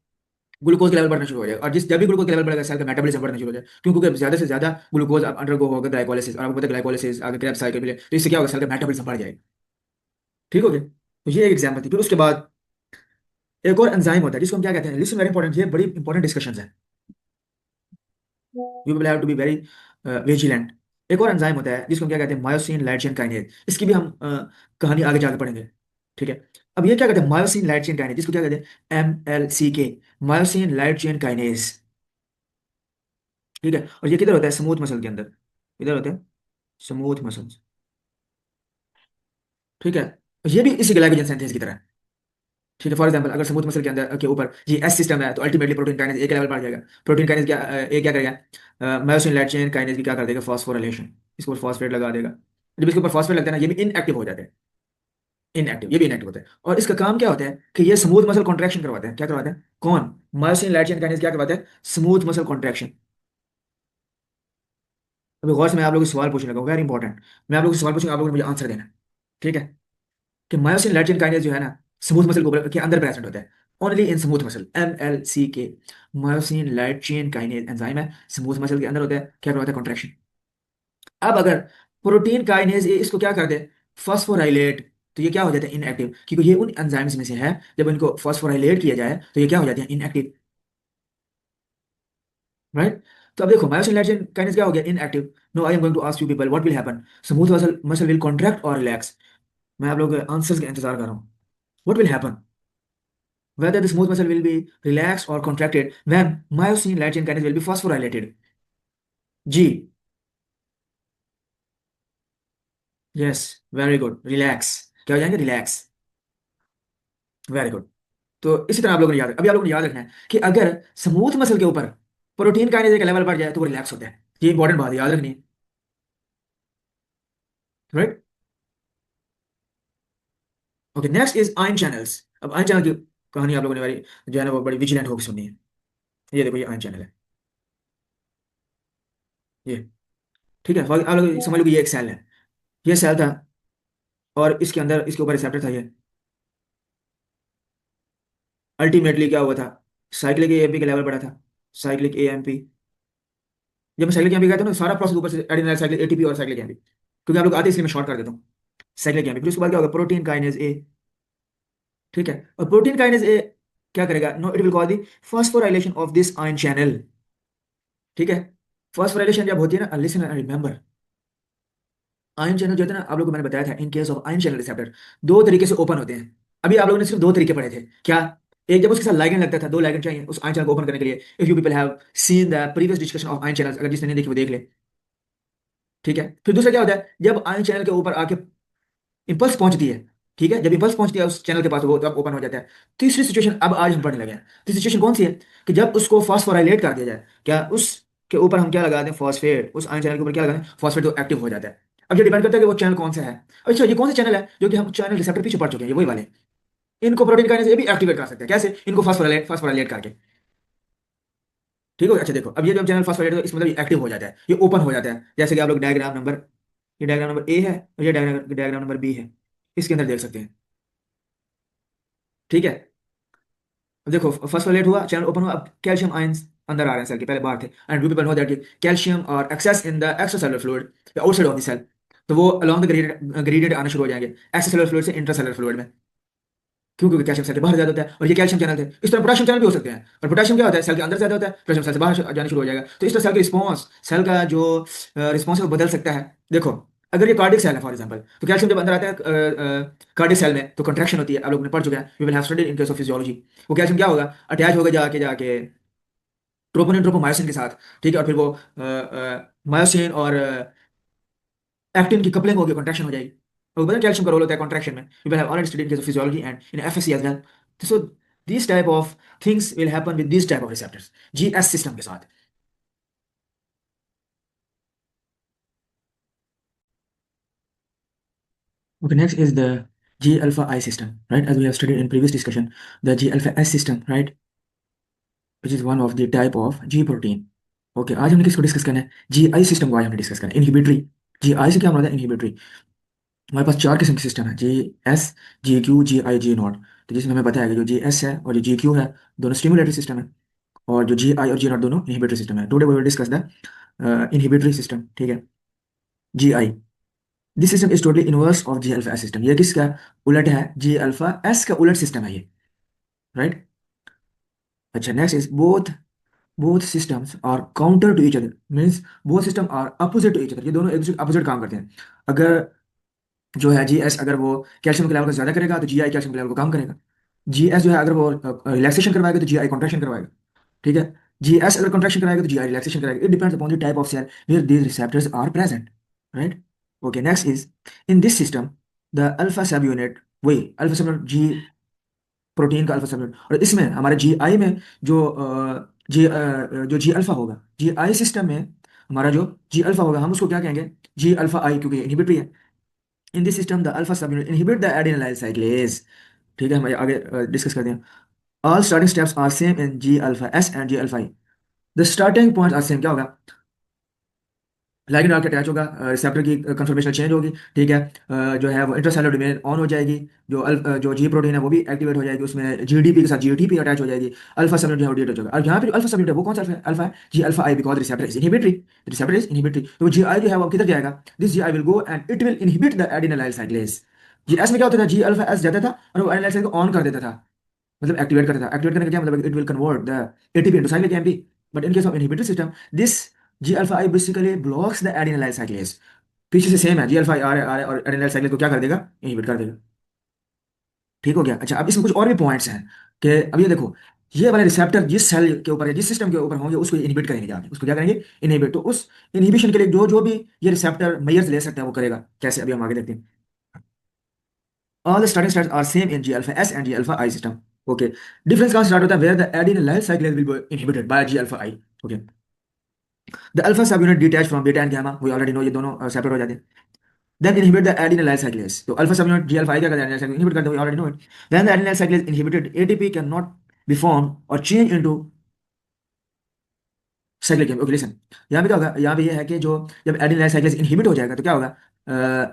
[SPEAKER 1] ग्लूकोज का लेवल बढ़ना शुरू हो जाएगा, और जिस जब भी ग्लूकोज का लेवल बढ़ेगा, सेल का मेटाबॉलिज्म बढ़ना शुरू हो जाएगा, क्योंकि ज्यादा से ज्यादा ग्लूकोज अंडरगो होगा ग्लाइकोलिसिस, और आपको पता है ग्लाइकोलिसिस आगे क्रेब्स साइकिल मिले, तो इससे क्या होगा? सेल का मेटाबॉलिज्म बढ़ जाएगा। ठीक हो गया। तो ये एक एग्जाम्पल थी। फिर उसके बाद एक और एंजाइम होता है जिसको हम क्या कहते हैं? लिसन वेरी इंपॉर्टेंट, ये बड़ी इंपॉर्टेंट डिस्कशन है, you will have to be very vigilant. एक और एंजाइम होता है जिसको हम क्या कहते हैं? Myosin light chain kinase. इसकी भी हम कहानी आगे जाके पढ़ेंगे। ठीक है। अब ये क्या कहते हैं? मायोसिन लाइट चेन काइनेज, जिसको क्या कहते हैं? MLCK, myosin light chain kinase. ठीक है। और ये किधर होता है? स्मूथ मसल के अंदर। इधर होता है स्मूथ मसल्स। ठीक है। ये भी इसी ग्लाइकोजन सिंथेज की तरह है। ठीक है। फॉर एग्जांपल अगर स्मूथ मसल के अंदर के ऊपर जी एस सिस्टम है, तो अल्टीमेटली प्रोटीन काइनेज एक लेवल बढ़ जाएगा। प्रोटीन काइनेज क्या ये क्या करेगा? मायोसिन लाइट चेन काइनेज की क्या कर देगा? फास्फोराइलेशन। इसके ऊपर फास्फेट लगा देगा। जब इसके ऊपर फास्फेट लगता है ना, ये भी इनएक्टिव हो जाते हैं। इनएक्टिव, ये भी इनएक्टिव होता है। और इसका काम क्या होता है कि ये स्मूथ मसल कॉन्ट्रैक्शन करवाता है। क्या करवाता है? कौन? मायोसिन लाइट चेन काइनेज क्या करवाता है? Smooth muscle contraction. अभी गौर से मैं आप लोगों को सवाल पूछने लगा, वेरी इंपॉर्टेंट। मैं आप लोगों से सवाल पूछूंगा, आप लोगों ने मुझे आंसर देना है। ठीक है। कि मायोसिन लाइट चेन काइनेज जो है ना, स्मूथ मसल के अंदर प्रेजेंट होता है, only in smooth muscle. MLCK, myosin light chain kinase enzyme है, स्मूथ मसल के अंदर होता है। क्या करवाता है? कॉन्ट्रैक्शन। अब अगर प्रोटीन काइनेज इसको क्या कर दे? फॉस्फोराइलेट, तो ये क्या हो जाता है? इनएक्टिव, क्योंकि ये उन एंजाइम्स में से है, जब इनको फॉस्फोराइलेट किया जाए तो ये क्या हो जाते हैं? इनएक्टिव। राइट। तो अब देखो, मायोसिन लाइट चेन काइनेज क्या हो गया? Inactive. No, I am going to ask you people, what will happen? Smooth muscle muscle will contract और रिलैक्स? मैं आप लोगों के आंसर्स का इंतजार कर रहा हूँ। What will happen? Whether the smooth muscle will be relaxed or contracted when myosin light chain kinase will be phosphorylated. G. Yes, very good. Relax. क्या हो जाएंगे? रिलैक्स। Very good. तो इसी तरह आप लोगों ने याद, अभी आप लोगों ने याद रखना है कि अगर स्मूथ मसल के ऊपर प्रोटीन काइनेज का लेवल बढ़ जाए तो वो रिलैक्स होता है। ये इंपॉर्टेंट बात है, याद रखनी है। Right. Okay, next is ion channels. अब आयन चैनल की कहानी आप लोगों ने बड़ी जो है ना, वो बड़ी विजिलेंट होकर सुननी है। ये देखो, ये आयन चैनल है, ये। ठीक है। आप लोग समझ लो कि ये एक सेल है, ये सेल था, और इसके अंदर इसके ऊपर रिसेप्टर था ये। अल्टीमेटली क्या हुआ था? साइक्लिक एएमपी का लेवल बढ़ा था। साइक्लिक एएमपी, जब मैं साइक्लिक एएमपी कहता हूँ ना, सारा प्रोसेस ऊपर से एडिनाइल साइक्लिक एटीपी और साइक्लिक एएमपी, क्योंकि आप लोग आते हैं इसलिए मैं शॉर्ट कर देता हूँ। साइक्लिक एएमपी, फिर उसके बाद क्या होगा? Protein kinase A. ठीक है। और प्रोटीन काइनेज ए क्या करेगा, no it will cause the phosphorylation of this ion channel. ठीक है, फॉस्फोराइलेशन जब होती है ना, लिसन रिमेंबर, आयन चैनल जो होता है ना, आप लोगों को मैंने बताया था, इन case of ion channel receptor दो तरीके से ओपन होते हैं। अभी आप लोगों ने सिर्फ दो तरीके पढ़े थे क्या, एक जब उसके साथ लाइगेंड लगता था, दो लाइगेंड चाहिए उस आयन चैनल को ओपन करने के लिए। If you people have seen the previous discussion of ion channels, अगर जिसने नहीं देखी वो देख ले। ठीक है, फिर दूसरा क्या होता है, जब आयन चैनल के ऊपर आके इंपल्स पहुंचती है, ठीक है, जब इंपल्स पहुंचती है उस चैनल के पास, वो तब ओपन हो जाता है। तीसरी सिचुएशन अब आज हम पढ़ने लगे हैं। तीसरी सिचुएशन कौन सी है, कि जब उसको फॉस्फोराइलेट कर दिया जाए, क्या उसके ऊपर हम क्या लगा दें, फॉस्फेट, उस आयन चैनल के ऊपर क्या लगा दें, फॉस्फेट, तो एक्टिव हो जाता है। अब ये डिपेंड करता है कि वो चैनल कौन सा है। अच्छा, ये कौन सा चैनल है जो कि हम चैनल रिसेप्टर पीछे पढ़ चुके हैं, ये वही वाले। इनको प्रोटीन काइनेज ये भी एक्टिवेट कर सकते हैं, कैसे, इनको फॉस्फोराइलेट फॉस्फोराइलेट करके। ठीक हो गया। अच्छा देखो, अब ये जो चैनल फॉस्फोराइलेट इस मतलब एक्टिव हो जाता है, ये ओपन हो जाता है, जैसे कि आप लोग डायग्राम नंबर, ये डायग्राम नंबर ए है और ये डायग्राम डायग्राम नंबर बी है, इसके अंदर देख सकते हैं। ठीक है, अब देखो फॉस्फोराइलेट हुआ, चैनल ओपन हुआ, अब कैल्शियम आयंस अंदर आ रहे हैं सेल के, पहले बाहर थे, and you people know that calcium और excess in the extracellular fluid outside of the cell, तो वो अलोंग द ग्रेडिएंट आना शुरू हो जाएंगे एक्स्ट्रासेलुलर फ्लूइड से इंट्रासेलुलर फ्लूइड में। क्यों, क्योंकि कैल्शियम सेल के बाहर ज्यादा होता है, और ये कैल्शियम चैनल थे। इस तरह पोटेशियम चैनल भी हो सकते हैं, और पोटेशियम क्या होता है, सेल के अंदर ज्यादा होता है, पोटेशियम सेल से बाहर जाना शुरू हो जाएगा। तो इस तरह सेल का रिस्पॉन्स, सेल का जो रिस्पॉन्स है वो बदल सकता है। देखो, अगर ये कार्डिक सेल है फॉर एग्जांपल, तो कैल्शियम जब अंदर आता है कार्डिक सेल में, तो कंट्रैक्शन होती है, आप लोगों ने पढ़ चुके हैं, we will have studied in case of physiology. वो कैल्शियम क्या होगा, अटैच होगा जाके जाके ट्रोपोनिन ट्रोपोमायोसिन के साथ। ठीक है, और फिर वो मायोसिन और एक्टिन की कपलिंग होगी, कॉन्ट्रैक्शन हो जाएगी। और पता है कैल्शियम का रोल होता है कॉन्ट्रैक्शन में, you will have already studied in case of physiology and in FSC as well. So this type of things will happen with this type of receptors, GS system के साथ। Okay, next is the G alpha I system, right? As we have studied in previous discussion, the G alpha S system, right, which is one of the type of G protein. Okay, आज हमने किसको discuss करना है, G I system को आज हमने discuss करना है, इनहिबिटरी। जी आई से क्या मतलब इनहिबिटरी। हमारे पास चार किस्म के सिस्टम है, G S, G Q, G I, G naught. तो जिसमें हमें पता है कि जो जी एस है और जो जी क्यू है, दोनों स्टिमुलेटरी सिस्टम है, और जो जी आई और जी नॉट दोनों इनहिबिटरी सिस्टम है। Today we will discuss the inhibitory system. ठीक है, G I, this system is totally inverse of G alpha S system. ये किसका उलट है, जी अल्फा एस का उलट सिस्टम है ये, राइट। अच्छा, next is both both systems are counter to each other, means both system are opposite to each other, ये दोनों एक दूसरे के अपोजिट काम करते हैं। अगर जो है जी एस अगर वो कैल्शियम के लेवल को ज्यादा करेगा, तो जी आई कैल्शियम के लेवल को कम करेगा। जी एस जो है अगर वो रिलैक्सेशन करवाएगा, तो जी आई कॉन्ट्रैक्शन करवाएगा। ठीक है, जी एस अगर कॉन्ट्रैक्शन कराएगा, तो जी आई रिलैक्सेशन कराएगा। It depends upon the type of cell where these receptors are present, right. Okay, next is in this system the alpha subunit, वही alpha subunit G protein का alpha subunit, और इसमें हमारे जी आई में जो जो जी alpha होगा, जी I system में हमारा जो जी अल्फा होगा, हम उसको क्या कहेंगे, जी अल्फा आई, क्योंकि इनहिबिटरी है। In this system the alpha subunit inhibit the adenylyl cyclase. ठीक है, हम आगे डिस्कस करते हैं। All starting steps are same in G alpha S and G alpha I. The starting point are same, क्या होगा, ligand आके attach होगा, रिसेप्टर की कंफर्मेशन चेंज होगी। ठीक है, जो है वो इंट्रासेलुलर डोमेन ऑन हो जाएगी, जो जी प्रोटीन है वो भी एक्टिवेट हो जाएगी, उसमें जीडीपी के साथ जीटीपी अटैच हो जाएगी, अल्फा सबयूनिट जो है वो डिटेच होगा। और यहाँ पे जो अल्फा सबयूनिट है वो कौन सा अल्फा है, अल्फा है G alpha I, because receptor is inhibitory, receptor is inhibitory. तो जी आई जो है वो किधर जाएगा, this G I will go and it will inhibit the adenylyl cyclase. G S में क्या होता था, जी अल्फा एस जाता था और वो एडिनालाइल साइक्लेज को ऑन कर देता था, मतलब एक्टिवेट करता था। एक्टिवेट करने का क्या मतलब, it will convert the ATP into cyclic AMP. But in case of inhibitory system, this G alpha I basically blocks the adenylyl cyclase. पीछे से सेम है, जी अल्फा आ रहा है और एडेनिलाइल साइक्लेज को क्या कर देगा, इनहिबिट कर देगा। ठीक हो गया। अच्छा, अब इसमें कुछ और भी पॉइंट्स हैं कि अब ये देखो, ये वाले रिसेप्टर जिस सेल के ऊपर या जिस सिस्टम के ऊपर होंगे उसको इनहिबिट करेंगे जाके, उसको क्या करेंगे, इनहिबिट। तो उस इनहिबिशन के लिए जो जो भी ये रिसेप्टर मेजर्स ले सकता है वो करेगा, कैसे, अभी हम आगे देखते हैं। All the starting states are same in G alpha S and G alpha I system. Okay, difference कहाँ स्टार्ट होता है, where the adenylyl cyclase will be inhibited by G alpha I. Okay, the alpha subunit detach from beta and gamma, we already know, ये दोनों separate हो जाते हैं। Then inhibit the adenylyl cyclase. तो alpha subunit जी alpha आई क्या करता है, adenylyl cyclase inhibit करता है, we already know it. When the adenylyl cyclase is inhibited, ATP cannot be formed or change into cyclic AMP. Okay, listen. यहाँ पे क्या होगा, यहाँ पे ये है कि जो जब एडिनाइल साइक्लेज इनहिबिट हो जाएगा तो क्या होगा,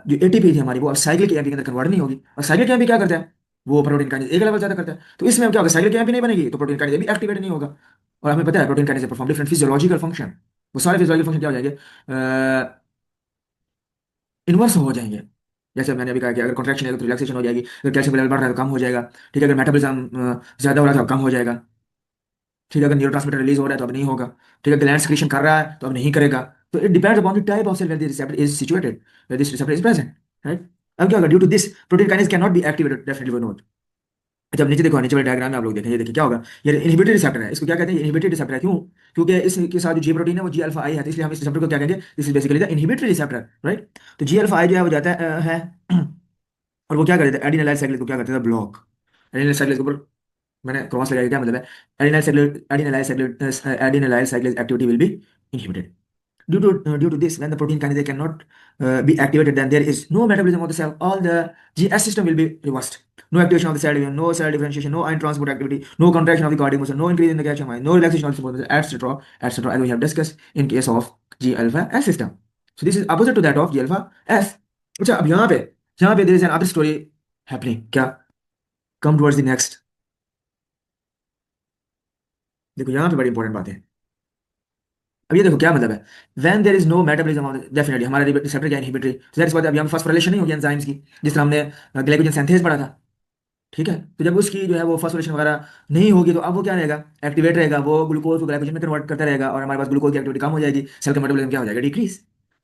[SPEAKER 1] जो एटीपी थी हमारी वो अब साइक्लिक एमपी के अंदर कन्वर्ट नहीं होगी, और साइक्लिक एमपी क्या करता है, वो प्रोटीन काइनेज एक लेवल ज्यादा करता है। तो इसमें क्या होगा, साइक्लिक एमपी नहीं बनेगी, तो प्रोटीन काइनेज भी एक्टिवेट नहीं होगा। और हमें पता है protein kinase perform different physiological function, वो सारे फिजियोलॉजिकल फंक्शन क्या हो जाएंगे, इनवर्स हो जाएंगे। जैसे मैंने अभी कहा कि अगर कॉन्ट्रैक्शन है तो रिलैक्सेशन हो जाएगी, अगर कैल्शियम लेवल बढ़ रहा है तो कम हो जाएगा। ठीक है, अगर मेटाबॉलिज्म ज्यादा हो रहा है तो अब कम हो जाएगा। ठीक है, अगर न्यूरोट्रांसमीटर रिलीज हो रहा है तो अब नहीं होगा। ठीक है, ग्लैंड सिक्रीशन कर रहा है तो अब नहीं करेगा। तो it depends upon the type of cell where the receptor is situated, where this receptor is present, right. अब क्या होगा, due to this protein kinase can not be activated, definitely we know. जब नीचे देखो, नीचे वाले डायग्राम में आप लोग देखें, ये देखिए क्या होगा। ये इनहिबिटरी रिसेप्टर है, इसको क्या कहते हैं, इनहिबिटरी रिसेप्टर है। क्यों? क्योंकि इसके साथ जो जी प्रोटीन है वो जी अल्फा आई है, तो इसलिए हम इस रिसेप्टर को क्या कहेंगे, this is basically the inhibitory receptor, right. तो जी अल्फा आई जो है वो जाता है और वो क्या कर देता है, एडिनालाइल साइक्लेज को क्या करता है, ब्लॉक। एडिनालाइल साइक्लेज के ऊपर मैंने क्रॉस लगाया, क्या मतलब है, adenylyl cyclase activity will be inhibited. Due to this, when the protein kinase cannot be activated, then there is no metabolism of the cell. All the GS system will be reversed. No activation of the cell division, no cell differentiation, no ion transport activity, no contraction of the cardiac muscle, no increase in the calcium ion, no relaxation of the muscle, etc., etc., as we have discussed in case of G alpha S system. So this is opposite to that of G alpha S. अच्छा, अब यहाँ पे there is another story happening. क्या? Come towards the next. देखो यहाँ पे बड़ी important बात है। अब ये देखो क्या मतलब है, when there is no metabolism of definitely हमारा रिसेप्टर क्या इनहिबिटरी, जाहिर सी बात है अभी हम फॉस्फोराइलेशन नहीं होगी एंजाइम्स की, जिस तरह हमने ग्लाइकोजन सिंथेज पढ़ा था। ठीक है, तो जब उसकी जो है वो फॉस्फोराइलेशन वगैरह नहीं होगी तो अब वो क्या रहेगा, एक्टिवेट रहेगा, वो ग्लूकोज को ग्लाइकोजन में कन्वर्ट करता रहेगा और हमारे पास ग्लूकोज की एक्टिविटी कम हो जाएगी, सेल का मेटाबॉलिज्म क्या हो जाएगा, डिक्रीज।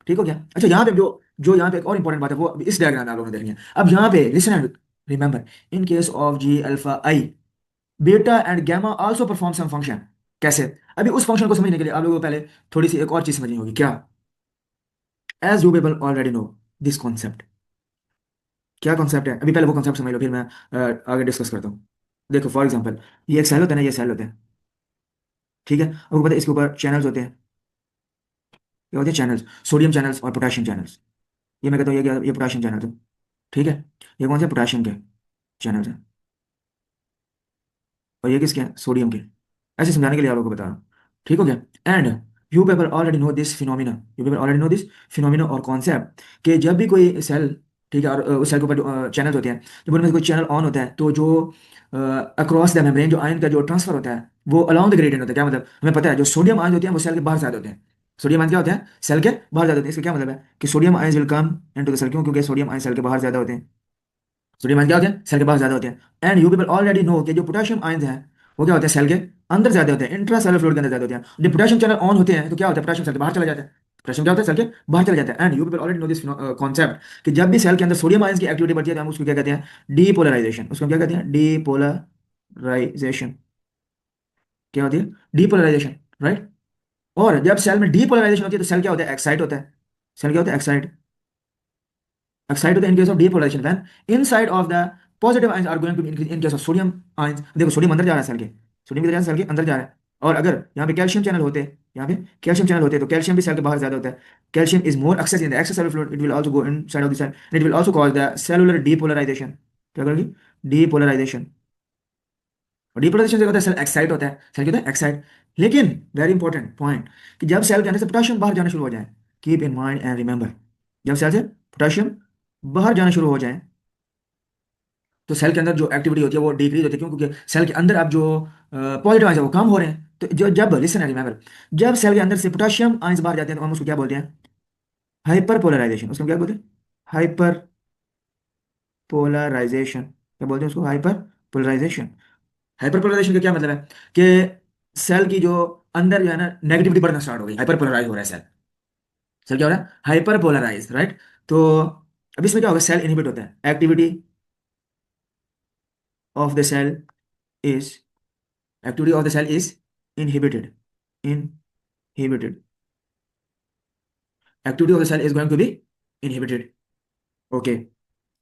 [SPEAKER 1] ठीक हो गया। अच्छा, यहाँ पे जो जो यहाँ पे एक और इंपॉर्टेंट बात है वो अभी इस डायग्राम में आप लोगों ने देखनी है। अब यहाँ पे listen and remember, in case of G alpha I, beta and gamma also perform some function. कैसे? अभी उस फंक्शन को समझने के लिए आप लोगों को पहले थोड़ी सी एक और चीज समझनी होगी। क्या? As you people already know this concept. क्या कॉन्सेप्ट है, अभी पहले वो कॉन्सेप्ट समझ लो, फिर मैं आगे डिस्कस करता हूँ। देखो फॉर एग्जांपल, ये एक सेल होता है ना, ये सेल होते हैं। ठीक है, आपको पता है इसके ऊपर चैनल्स होते हैं। क्या होते हैं? चैनल्स, सोडियम चैनल्स और पोटेशियम चैनल्स। ये मैं कहता हूँ ये क्या, ये पोटेशियम चैनल है। ठीक है, ये कौन से पोटेशियम के चैनल्स हैं और ये किसके हैं, सोडियम के। ऐसे समझाने के लिए आप लोगों को बता रहा हूँ। ठीक हो गया। And you people already know this phenomena, you people already know this phenomena और कॉन्सेप्ट, कि जब भी कोई सेल, ठीक है, और उस सेल के ऊपर चैनल होते हैं, जब उनमें से कोई चैनल ऑन होता है तो जो अक्रॉस द मेम्ब्रेन जो आयन का जो ट्रांसफर होता है वो अलोंग द ग्रेडियंट होता है। क्या मतलब, हमें पता है जो सोडियम आयन होते हैं वो सेल के बाहर ज्यादा होते हैं। सोडियम आयन क्या होते हैं, सेल के बाहर ज्यादा होते हैं। इसका क्या मतलब है कि sodium ion will come into the cell, क्यों? क्योंकि सोडियम आयन सेल के बाहर ज्यादा होते हैं। सोडियम आयन क्या होते हैं, सेल के बाहर ज्यादा होते हैं। And you people already no कि जो पोटेशियम आयन है वो क्या होते हैं, सेल के अंदर ज्यादा होते हैं, इंट्रा सेलुलर फ्लूइड के अंदर ज्यादा होते हैं। जब पोटेशियम चैनल ऑन होते हैं तो क्या होता है, पोटेशियम सेल के बाहर चला जाता है। पोटेशियम क्या होता है, सेल के बाहर चला जाता है। And you people already know this concept कि जब भी सेल के अंदर सोडियम आयन की एक्टिविटी बढ़ती है तो हम उसको क्या कहते हैं, डीपोलराइजेशन। उसको क्या कहते हैं, डीपोलराइजेशन। क्या होती है, डीपोलराइजेशन, राइट। और जब सेल में डीपोलराइजेशन होती है तो सेल क्या होता है, एक्साइट होता है। सेल क्या होता है, excite. Excite in case of depolarization when inside of the positive ions are going to be increase in case of sodium ions। देखो सोडियम अंदर जा रहा है सेल के, सोडियम किधर जा रहा है, सेल के अंदर जा रहा है। और अगर यहाँ पे कैल्शियम चैनल होते, यहाँ पे कैल्शियम चैनल होते तो कैल्शियम भी सेल के बाहर ज्यादा होता है। Calcium is more excess in the extracellular fluid, it will also go inside of the cell, it will also cause the cellular depolarization. क्या करेगी, डीपोलराइजेशन। और डीपोलराइजेशन से होता है सेल एक्साइट होता है, सेल क्या होता है, एक्साइट। लेकिन वेरी इंपॉर्टेंट पॉइंट, कि जब सेल के अंदर से पोटेशियम बाहर जाना शुरू हो जाए, keep in mind and remember, जब सेल से पोटेशियम बाहर जाना शुरू हो जाए तो सेल के अंदर जो एक्टिविटी होती है वो डिक्रीज होती है। क्यों? क्योंकि सेल के अंदर अब जो पॉजिटिव आयंस है वो कम हो रहे हैं। तो जो जब लिसन रिमेंबर, जब सेल के अंदर से पोटेशियम आयंस बाहर जाते हैं तो हम उसको क्या बोलते हैं, हाइपर पोलराइजेशन। उसको हम क्या बोलते हैं, हाइपर पोलराइजेशन। क्या बोलते हैं उसको, हाइपर पोलराइजेशन। हाइपर पोलराइजेशन का क्या मतलब है कि सेल की जो अंदर जो है ना नेगेटिविटी बढ़ना स्टार्ट हो गई, हाइपर पोलराइज हो रहा है सेल। सेल क्या हो रहा है, हाइपर पोलराइज, राइट। तो अब इसमें क्या होगा, सेल इनहिबिट होता है, activity of the cell is, activity of the cell is inhibited, inhibited, activity of the cell is going to be inhibited। okay,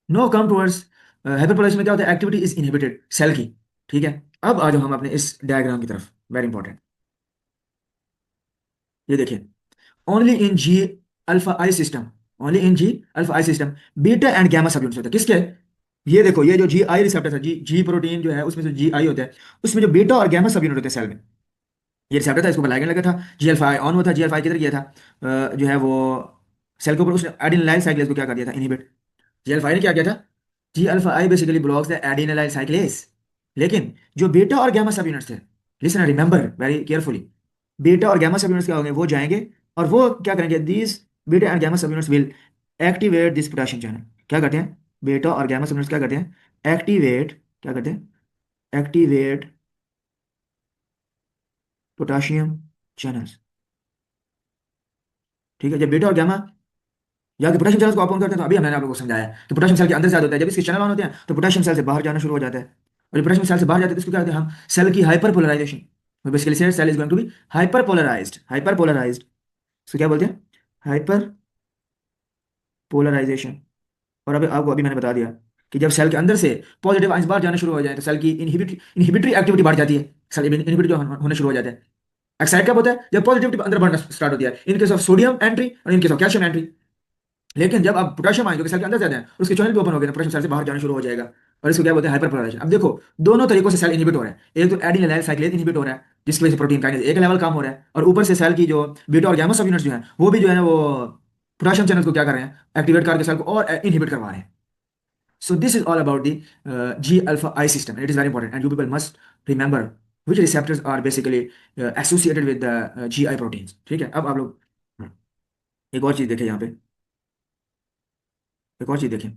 [SPEAKER 1] now come towards hyperpolarization में क्या होता है, एक्टिविटी इज इनहिबिटेड सेल की। ठीक है, अब आ जाओ हम अपने इस डायग्राम की तरफ, वेरी इंपॉर्टेंट। ये देखिए, only in G alpha I system, only in G alpha I system beta and gamma subunits होते हैं। किसके? ये देखो, ये जो जी आई रिसेप्टर है, जी जी प्रोटीन जो है उसमें जो जी आई होता है उसमें जो बीटा और गामा सब यूनिट होते हैं सेल में। ये रिसेप्टर था, इसको लाइगेंड लगा था, जीएल5 ऑन हुआ था, जीएल5 किधर गया था, जो है वो सेल के ऊपर उसने एडिनिलाइल साइक्लेज को क्या कर दिया था, इनहिबिट। जीएल5 ने क्या किया था, G alpha I basically blocks the adenylyl cyclase. लेकिन जो बीटा और गामा सब यूनिट्स थे, listen remember very carefully, beta और गामा सब यूनिट्स क्या होंगे, वो जाएंगे और वो क्या करेंगे, these beta and gamma subunits will activate this potassium channel. क्या करते हैं, बीटा और गैमा सबयूनिट्स क्या करते हैं, एक्टिवेट, क्या करते हैं, एक्टिवेट पोटाशियम चैनल्स। ठीक है, जब बीटा और गैमा या कि पोटेशियम चैनल को आप ऑन करते हैं, तो अभी मैंने आप लोगों को समझाया है कि पोटेशियम सेल के अंदर से होता है, जब इसके चैनल ऑन होते हैं तो पोटेशियम सेल से बाहर जाना शुरू हो जाता है, और पोटेशियम सेल से बाहर जाते हैं तो इसको क्या कहते हैं हम, सेल की hyperpolarization. Basically cell is going to be hyperpolarized, hyperpolarized. इसको क्या बोलते हैं, हाइपर पोलराइजेशन। और अभी आपको अभी मैंने बता दिया कि जब सेल के अंदर से पॉजिटिव आयंस बाहर जाना शुरू हो जाए तो सेल की इनहिबिटरी एक्टिविटी बढ़ जाती है, सेल इनहिबिटरी जो होने शुरू हो जाता है। एक्साइट कब होता है, जब पॉजिटिविटी अंदर बढ़ना स्टार्ट होती है, in case of sodium entry और in case of calcium entry. लेकिन जब आप पोटेशियम आयन जो कि सेल के अंदर जाते हैं, उसके चैनल भी ओपन हो गए, पोटेशियम सेल से बाहर जाना शुरू हो जाएगा, और इसको क्या बोलते हैं, हाइपरपोलराइजेशन। अब देखो, दोनों तरीकों से सेल इनहिबिट हो रहा है, एक तो एडिनिलाइल साइक्लेज इनहिबिट हो रहा है, जिसकी वजह से प्रोटीन काइनेज एक लेवल कम हो रहा है, और ऊपर से सेल की जो बीटा और गामा सब यूनिट्स जो है वो भी जो है ना, वो पोटेशियम चैनल को क्या कर रहे हैं, एक्टिवेट करके सेल को और इनहिबिट करवा रहे हैं। So this is all about the G alpha I system, and it is very important, and you people must remember which receptors are basically associated with the GI proteins। ठीक है, अब आप लोग एक और चीज देखें यहाँ पे, एक और चीज देखें।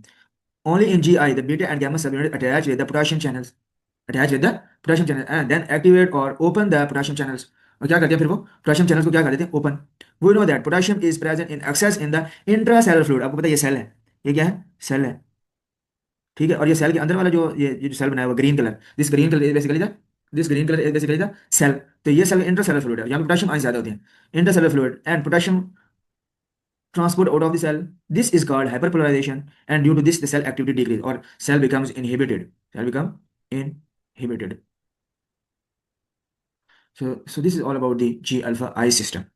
[SPEAKER 1] Only in GI the beta and gamma subunit attach with the potassium channels, attach with the potassium channel and then activate or open the potassium channels। और क्या करते हैं फिर वो पोटेशियम चैनल्स को क्या कर देते हैं, open. We know that potassium is present in excess in the intracellular fluid. आपको पता है ये सेल है, ये क्या है, सेल है। ठीक है, और ये सेल के अंदर वाला जो ये जो सेल बनाया हुआ green colour, this green colour is basically the, this green colour is basically the cell. तो ये सेल इंटरसेलुलर फ्लूइड है, यहाँ पे पोटेशियम आयन ज्यादा होते हैं, intercellular fluid and potassium transport out of the cell. This is called hyperpolarization, and due to this, the cell activity decrease or cell becomes inhibited. Cell become inhibited. So this is all about the G alpha I system।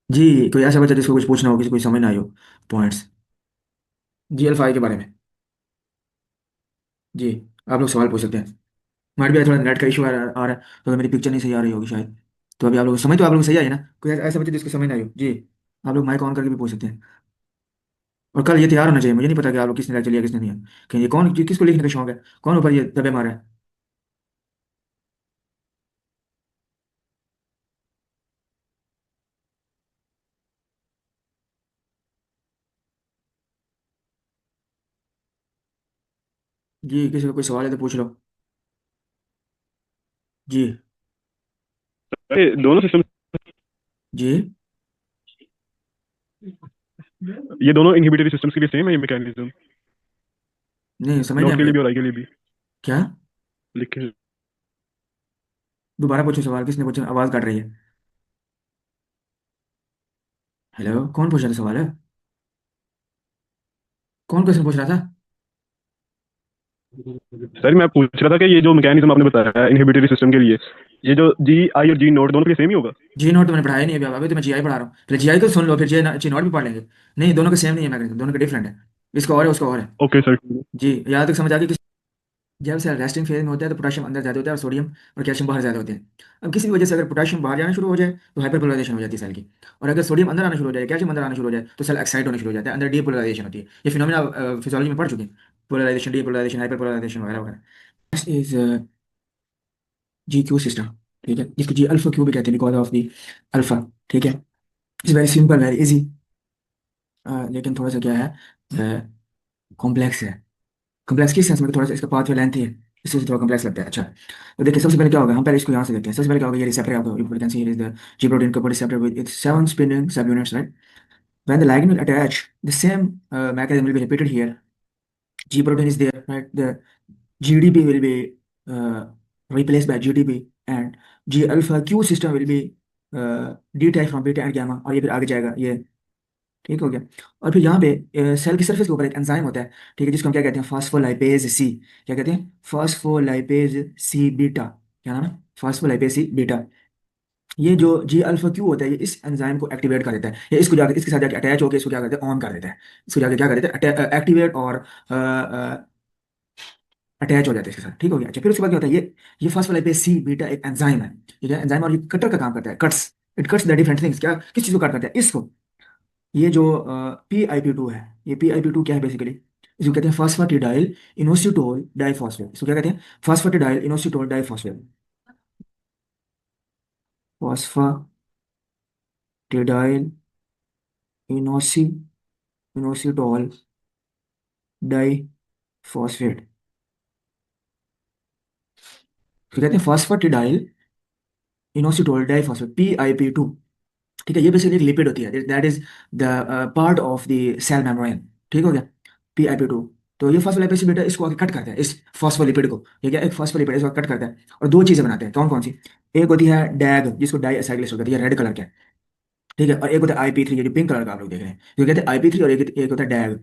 [SPEAKER 1] जी, कोई ऐसा बच्चा जिसको कुछ पूछना हो, किसी कोई समझ ना आयो पॉइंट्स जी अल्फा आई के बारे में। जी, आप लोग सवाल पूछ सकते हैं। हमारे भी थोड़ा नेट का इशू आ रहा है, तो मेरी पिक्चर नहीं सही आ रही होगी शायद। तो अभी आप लोग समझ, तो आप लोग सही आई है ना, कोई ऐसा बच्चा जिसको समझ ना आयो जी, आप लोग माइक ऑन करके भी पूछ सकते हैं। और कल ये तैयार होना चाहिए, मुझे नहीं पता कि आप लोग किसने लेक्चर लिया किसने नहीं है, कि ये कौन किसको लिखने का शौक है, कौन ऊपर ये दबे मारा है। जी, किसी का कोई सवाल है तो पूछ लो जी।
[SPEAKER 2] अरे दोनों सिस्टम,
[SPEAKER 1] जी
[SPEAKER 2] ये दोनों इनहिबिटरी सिस्टम्स के लिए सेम है ये मैकेनिज्म,
[SPEAKER 1] नहीं समझ नहीं
[SPEAKER 2] नॉट के लिए
[SPEAKER 1] हमको।
[SPEAKER 2] भी और आई के लिए भी
[SPEAKER 1] क्या,
[SPEAKER 2] लिखे।
[SPEAKER 1] दोबारा पूछो सवाल, किसने पूछा, आवाज काट रही है। हेलो, कौन पूछ रहा था सवाल है, कौन क्वेश्चन पूछ रहा था।
[SPEAKER 2] सर मैं पूछ रहा था कि ये जो मैकेनिज्म आपने बताया है इनहिबिटरी सिस्टम के लिए, ये जो जी आई और जी नोट दोनों के लिए सेम ही होगा।
[SPEAKER 1] जी नोट तो मैंने पढ़ाया नहीं अभी, अभी तो मैं जीआई पढ़ा रहा हूँ, फिर जीआई को सुन लो, फिर जी नोट भी पढ़ लेंगे। नहीं, दोनों के सेम नहीं है मैग्नीट्यूड, दोनों के डिफरेंट है, इसका और है उसका और है।
[SPEAKER 2] Okay sir.
[SPEAKER 1] जी, यहाँ तक समझ आ गई। जब सेल रेस्टिंग फेज में होता है तो पोटेशियम अंदर ज्यादा होता है और सोडियम और कैल्शियम बाहर ज्यादा होते हैं। अब किसी भी वजह से अगर पोटेशियम बाहर जाना शुरू हो जाए तो हाइपरपोलराइजेशन हो जाती है सेल की, और अगर सोडियम अंदर आना शुरू हो जाए, कैल्शियम अंदर आना शुरू हो जाए, तो सेल एक्साइट होना शुरू हो जाता है, अंदर डीपोलराइजेशन होती है। ये फिनोमिना फिजियोलॉजी में पढ़ चुके हैं, पोलराइजेशन, डीपोलराइजेशन, हाइपरपोलराइजेशन वगैरह वगैरह। Next is G Q system. ठीक है, इसको जी अल्फा क्यू भी कहते हैं बिकॉज ऑफ दी अल्फा। ठीक है, it's very simple, very easy, लेकिन थोड़ा सा क्या है, कॉम्प्लेक्स है। कॉम्प्लेक्स किस सेंस में कि थोड़ा सा इसका पाथवे लेंथी है, इससे थोड़ा कॉम्प्लेक्स लगता है। अच्छा, तो देखिए सबसे पहले क्या होगा, हम पहले इसको यहाँ से देखते हैं। सबसे पहले क्या होगा, ये रिसेप्टर आपको you can see here is the G protein couple receptor with its 7 spanning subunits, right. When the ligand will attach, the same mechanism will be repeated here। G protein is there, right? The GDP will be replaced by GDP, and G alpha Q system will be detached from beta and gamma, और ये फिर आगे जाएगा ये। ठीक हो गया। और फिर यहाँ पे सेल की सरफेस के ऊपर एक एंजाइम होता है, ठीक है, जिसको हम क्या कहते हैं, फास्फोलाइपेज सी। क्या कहते हैं, फास्फोलाइपेज सी बीटा। क्या नाम है, फास्फोलाइपेज सी बीटा। ये जो जी अल्फा क्यू होता है, ये इस एंजाइम को एक्टिवेट कर देता है, ये इसको जाकर इसके साथ जाकर अटैच होकर इसको क्या करता है, ऑन कर देता है। इसको जाकर क्या कर देता है, एक्टिवेट और अटैच हो जाते हैं इसके साथ। ठीक हो गया। अच्छा, फिर उसके बाद क्या होता है, ये फास्फोलाइपेज सी बीटा एक एंजाइम है, ठीक है, एंजाइम, और ये कटर का काम करता है, cuts, it cuts the different things. क्या, किस चीज को कट करता है, इसको। ये जो PiP2 है, ये PiP2 क्या है बेसिकली, इसको कहते हैं फास्फाटिडाइल इनोसिटोल डाइफॉस्फेट। इसको क्या कहते हैं, फास्फाटिडाइल इनोसिटोल डाइफॉस्फेट, फास्फाटिडाइल इनोसी इनोसिटॉल डाई फॉस्फेट, फिर कहते हैं phosphatidyl inositol die phosphate PiP2। ठीक है, ये बेसिकली एक लिपिड होती है, that is the part of the cell membrane. ठीक हो गया, PiP2। तो ये फॉस्फोलिपिड बेटा इसको आगे कट करता है, इस फॉस्फोलिपिड को, ये क्या एक फॉस्फोलिपिड इसको कट करता है और दो चीजें बनाते हैं, कौन कौन सी? एक होती है डैग, जिसको डाई एसाइक्लिक होता है, ये रेड कलर का है। ठीक है, और एक होता है IP3, ये जो पिंक कलर का आप लोग देख रहे हैं, जो कहते हैं IP3, और एक होता है डैग।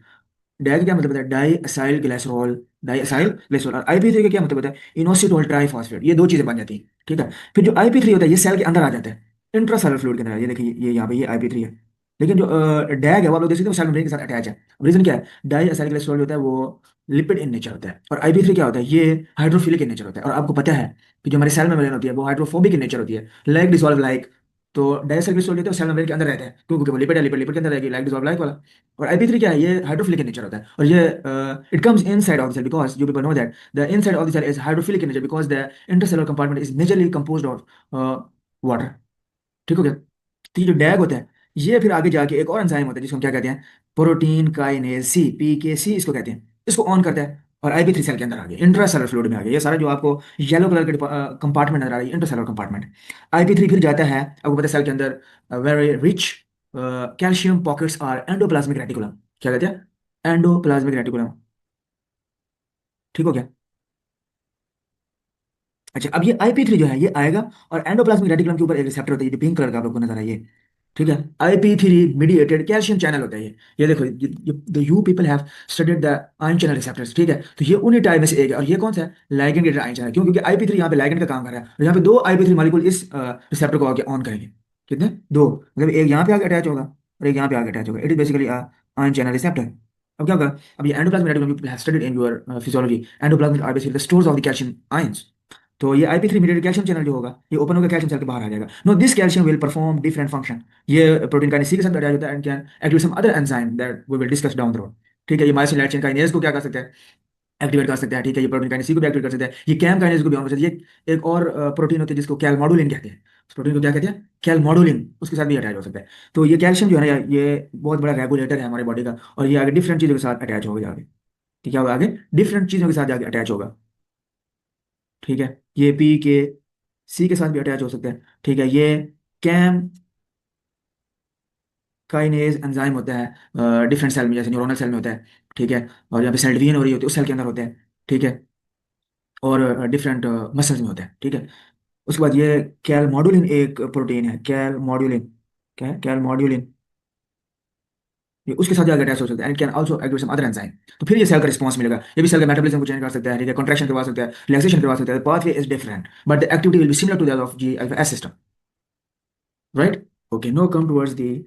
[SPEAKER 1] डैग क्या मतलब होता है? Diacylglycerol, diacylglycerol. और IP3 का क्या मतलब होता है? Inositol triphosphate. ये दो चीजें बन जाती हैं। ठीक है, फिर जो IP3 होता है ये सेल के अंदर आ जाता है, इंट्रासेलुलर फ्लूइड के अंदर। ये देखिए, ये यहाँ पे ये IP3 है। लेकिन जो डैग है वो आप लोग देख सकते हो सेल मेम्ब्रेन के साथ अटैच है। रीजन क्या है? डाई असाइल ग्लिसरॉल होता है वो लिपिड इन नेचर होता है, और IP3 क्या होता है? ये हाइड्रोफिलिक इन नेचर होता है। और आपको पता है कि जो हमारी सेल मेम्ब्रेन होती है वो हाइड्रोफोबिक इन नेचर होती है, लाइक डिसॉल्व लाइक। तो डाइसल्फाइड ग्लिसरॉल होता है सेल मेम्ब्रेन के अंदर रहता है, क्योंकि वो लिपिड है, लिपिड लिपिड के अंदर रहेगी, लाइक डिसॉल्व लाइक वाला। और IP3 क्या है? ये हाइड्रोफिलिक इन नेचर होता है, और ये it comes inside of the cell, because you people know that the inside of the cell is hydrophilic in nature, because the intercellular compartment is majorly composed of water. ठीक हो गया? तो ये जो डैग होता है, ये फिर आगे जाके एक और एंजाइम होता है जिसको हम क्या कहते हैं? प्रोटीन काइनेज सी, PKC इसको कहते हैं। इसको ऑन करता है और IP3 सेल के अंदर आ गया, इंट्रासेलुलर फ्लूइड में आ गया। ये सारा जो आपको येलो कलर के कंपार्टमेंट नजर आ रही है, इंट्रासेलुलर कंपार्टमेंट। IP3 फिर जाता है, आपको पता है सेल के अंदर very rich calcium pockets are endoplasmic reticulum. क्या कहते हैं? Endoplasmic reticulum. ठीक हो गया? अच्छा, अब ये IP3 जो है ये आएगा, और एंडोप्लाज्मिक रेटिकुलम के ऊपर एक रिसेप्टर होता है, ये जो पिंक कलर का आप लोग को नजर आइए। ठीक है, IP3 मीडिएटेड कैल्शियम चैनल होता है ये देखो, the you people have studied the ion channel receptors. ठीक है, तो ये उन्हीं टाइप में से एक है, और ये कौन सा है? Ligand gated ion channel. क्यों? क्योंकि IP3 यहाँ पे लाइगेंड का काम कर रहा है, और यहाँ पे दो IP3 मॉलिक्यूल इस रिसेप्टर को आगे ऑन करेंगे। कितने? दो, मतलब एक यहाँ पे आगे अटैच होगा और एक यहाँ पे आगे अटैच होगा। It is basically ion channel receptor. अब क्या होगा? अब ये endoplasmic reticulum you have studied in your physiology, endoplasmic are basically the stores of the calcium ions. तो ये IP3 मीडिएटेड कैल्शियम चैनल जो होगा, ये ओपन होकर कैल्शियम चैनल के बाहर आ जाएगा। No, this calcium will perform different function. ये प्रोटीन काइनेज सी के साथ अटैच होता है and can activate some other enzyme that we will discuss down the road. ठीक है, ये मायोसिन लाइट चेन काइनेज को क्या कर सकते हैं? एक्टिवेट कर सकते हैं। ठीक है, ये प्रोटीन काइनेज सी को भी एक्टिवेट कर सकते हैं, ये कैम काइनेज को भी ऑन कर सकते हैं। ये एक और प्रोटीन होती है जिसको कैलमोडुलिन कहते हैं। उस प्रोटीन को क्या कहते हैं? कैलमोडुलिन, उसके साथ भी अटैच हो सकता है। तो ये कैल्शियम जो है ना, ये बहुत बड़ा रेगुलेटर है हमारे बॉडी का, और ये आगे डिफरेंट चीजों के साथ अटैच होगा आगे। ठीक है, आगे डिफरेंट चीजों के साथ आगे अटैच होगा। ठीक है, ये PKC के साथ भी अटैच हो सकता है। ठीक है, ये कैम काइनेज एंजाइम होता है डिफरेंट सेल में, जैसे न्यूरोनल सेल में होता है। ठीक है, और यहाँ पे सेल डिवीजन हो रही होती है उस सेल के अंदर होते हैं। ठीक है, और डिफरेंट मसल्स में होता है। ठीक है, उसके बाद ये कैलमोडुलिन एक प्रोटीन है, कैलमोडुलिन। क्या है? कैलमोडुलिन। ये उसके साथ जाकर अटैच हो सकता है, and can also activate some other enzyme. तो फिर ये सेल का रिस्पांस मिलेगा, ये भी सेल के मेटाबॉलिज्म को चेंज कर सकता है। ठीक है, कॉन्ट्रैक्शन करवा सकता है, रिलैक्सेशन करवा सकता है। Pathway is different but the activity will be similar to that of GFS system. Right? Okay, no come towards the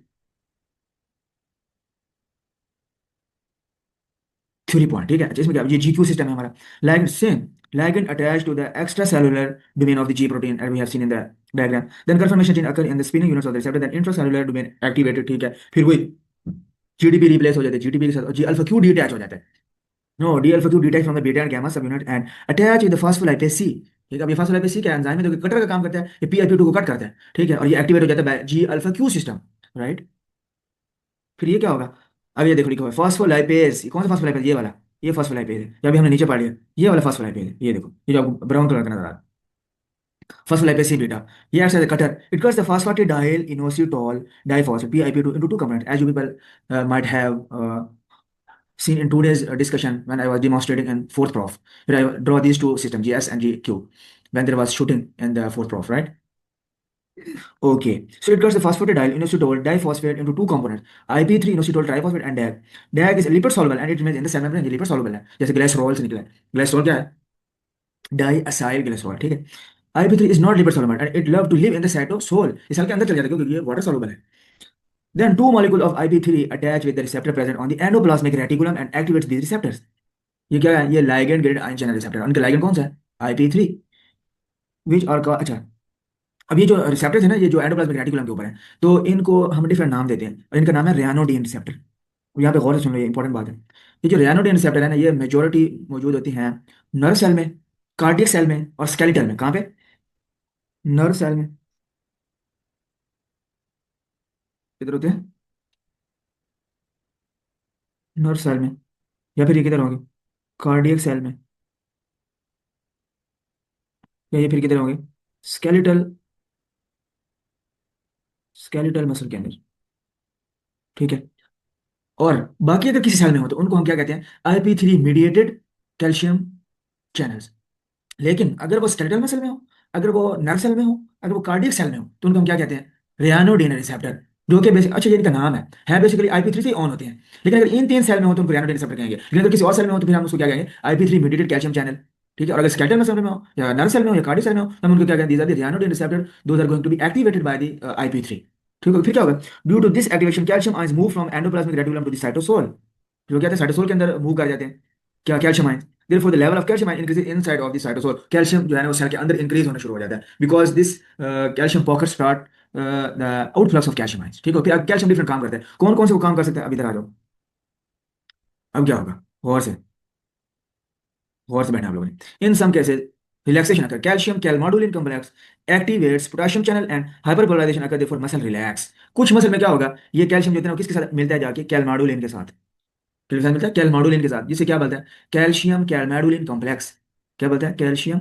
[SPEAKER 1] theory point. ठीक है, अच्छा इसमें क्या? ये GQ सिस्टम है हमारा। Ligand same, ligand attached to the extracellular domain of the G protein as we have seen in the diagram. Then conformation change occur in the spinning units of the receptor, then intracellular domain activated। ठीक है, फिर वही GDP replace हो जाते हैं, GDP के साथ G alpha Q detach हो जाता है। No, D alpha Q detach from the beta and gamma subunit and attach with the phospholipase C। ठीक है, अब ये phospholipase C क्या एंजाइम है जो कि कटर का काम करता है, ये PIP2 को कट करता है। ठीक है, और ये एक्टिवेट हो जाता है G alpha Q system. Right? फिर ये क्या होगा? अब ये देखो लिखा हुआ है फॉस्फोलाइपेज। कौन सा फॉस्फोलाइपेज? ये वाला, ये फॉस्फोलाइपेज है, ये अभी हमने नीचे पढ़ लिया। ये वाला फॉस्फोलाइपेज है, ये देखो, ये जो आपको ब्राउन कलर का नजर आ रहा है, फॉस्फोलाइपेज सी बीटा। ये acts as a cutter, it cuts the phosphatidyl inositol diphosphate PIP2 into two components, as you people might have seen in today's discussion when I was demonstrating in fourth prof, where I draw these two systems GS and GQ when there was shooting in the fourth prof, right? Okay, so it cuts the phosphatidyl inositol diphosphate into two components, IP3 inositol triphosphate and DAG. DAG is lipid soluble and it remains in the cell membrane, ये lipid soluble है, जैसे glycerol से निकला है। Glycerol क्या है? Diacylglycerol. ठीक है, IP3 is not lipid soluble and it love to live in the cytosol, इस सेल के अंदर चल जाता है क्योंकि ये वाटर soluble है। Then two molecule of IP3 attach with the receptor present on the endoplasmic reticulum and activates these receptors। ये क्या है? ये ligand gated ion channel receptor, उनका ligand कौन सा है? IP3। which are का अच्छा, अब ये जो रिसेप्टर्स है ना, ये जो एंडोप्लाज्मिक रेटिकुलम के ऊपर है, तो इनको हम डिफरेंट नाम देते हैं, और इनका नाम है रैनोडिन रिसेप्टर। यहाँ पे गौर से सुन लो, ये इंपॉर्टेंट बात है। ये जो रैनोडिन रिसेप्टर है ना, ये मेजोरिटी मौजूद होती हैं नर्व सेल में, कार्डियक सेल में, और स्केलेटल में। कहाँ पे? नर्व सेल में। किधर होते हैं? नर्व सेल में, या फिर ये किधर होंगे, कार्डियक सेल में, या ये फिर किधर होंगे, स्केलेटल, स्केलेटल मसल के अंदर। ठीक है। और बाकी अगर किसी सेल में हो तो उनको हम क्या कहते हैं, IP3 मीडिएटेड कैल्शियम चैनल्स। लेकिन अगर वो स्केलेटल मसल में हो, अगर वो नर्व सेल में हो, अगर वो कार्डियक सेल में हो, तो उनको हम क्या कहते हैं, रियानोडेन रिसेप्टर। जो कि बेसिक, अच्छा ये इनका नाम है बेसिकली IP3 से ऑन होते हैं। लेकिन अगर इन तीन सेल में हो तो उनको रियानोडेन रिसेप्टर कहेंगे। लेकिन अगर किसी और सेल में हो तो फिर हम उसको क्या कहेंगे, IP3 मीडिएटेड कैल्शियम चैनल। ठीक है। और अगर स्केलेटल मसल में हो या नर्व सेल में हो या कार्डियक सेल में हो तो हम उनको क्या कहेंगे, these are the ryanodine receptor, those are going to be activated by the IP3। ठीक है। फिर क्या होगा, due to this activation calcium ions move from endoplasmic reticulum to the cytosol. जो क्या है, साइटोसोल के अंदर मूव कर जाते हैं, क्या, calcium ions. therefore the level of calcium ion increases inside of the cytosol। Calcium जो है ना वो सेल के अंदर इंक्रीज होना शुरू हो जाता है, because this calcium pocket start the outflux of calcium ions. ठीक है। फिर कैल्शियम डिफरेंट काम करते हैं, कौन कौन से वो काम कर सकते हैं, अब इधर आ जाओ। अब क्या होगा, गौर से बैठना आप लोगों ने। In some cases relaxation occur, calcium calmodulin complex activates potassium channel and hyperpolarization occur, therefore muscle relax. कुछ मसल में क्या होगा, ये कैल्शियम जो है ना वो किसके साथ मिलता है जाके, कैलमाडोलिन के साथ। किसके साथ मिलता है, कैलमाडोलिन के साथ, जिसे क्या बोलते हैं, कैल्शियम कैलमाडोलिन कॉम्प्लेक्स। क्या बोलते हैं, कैल्शियम,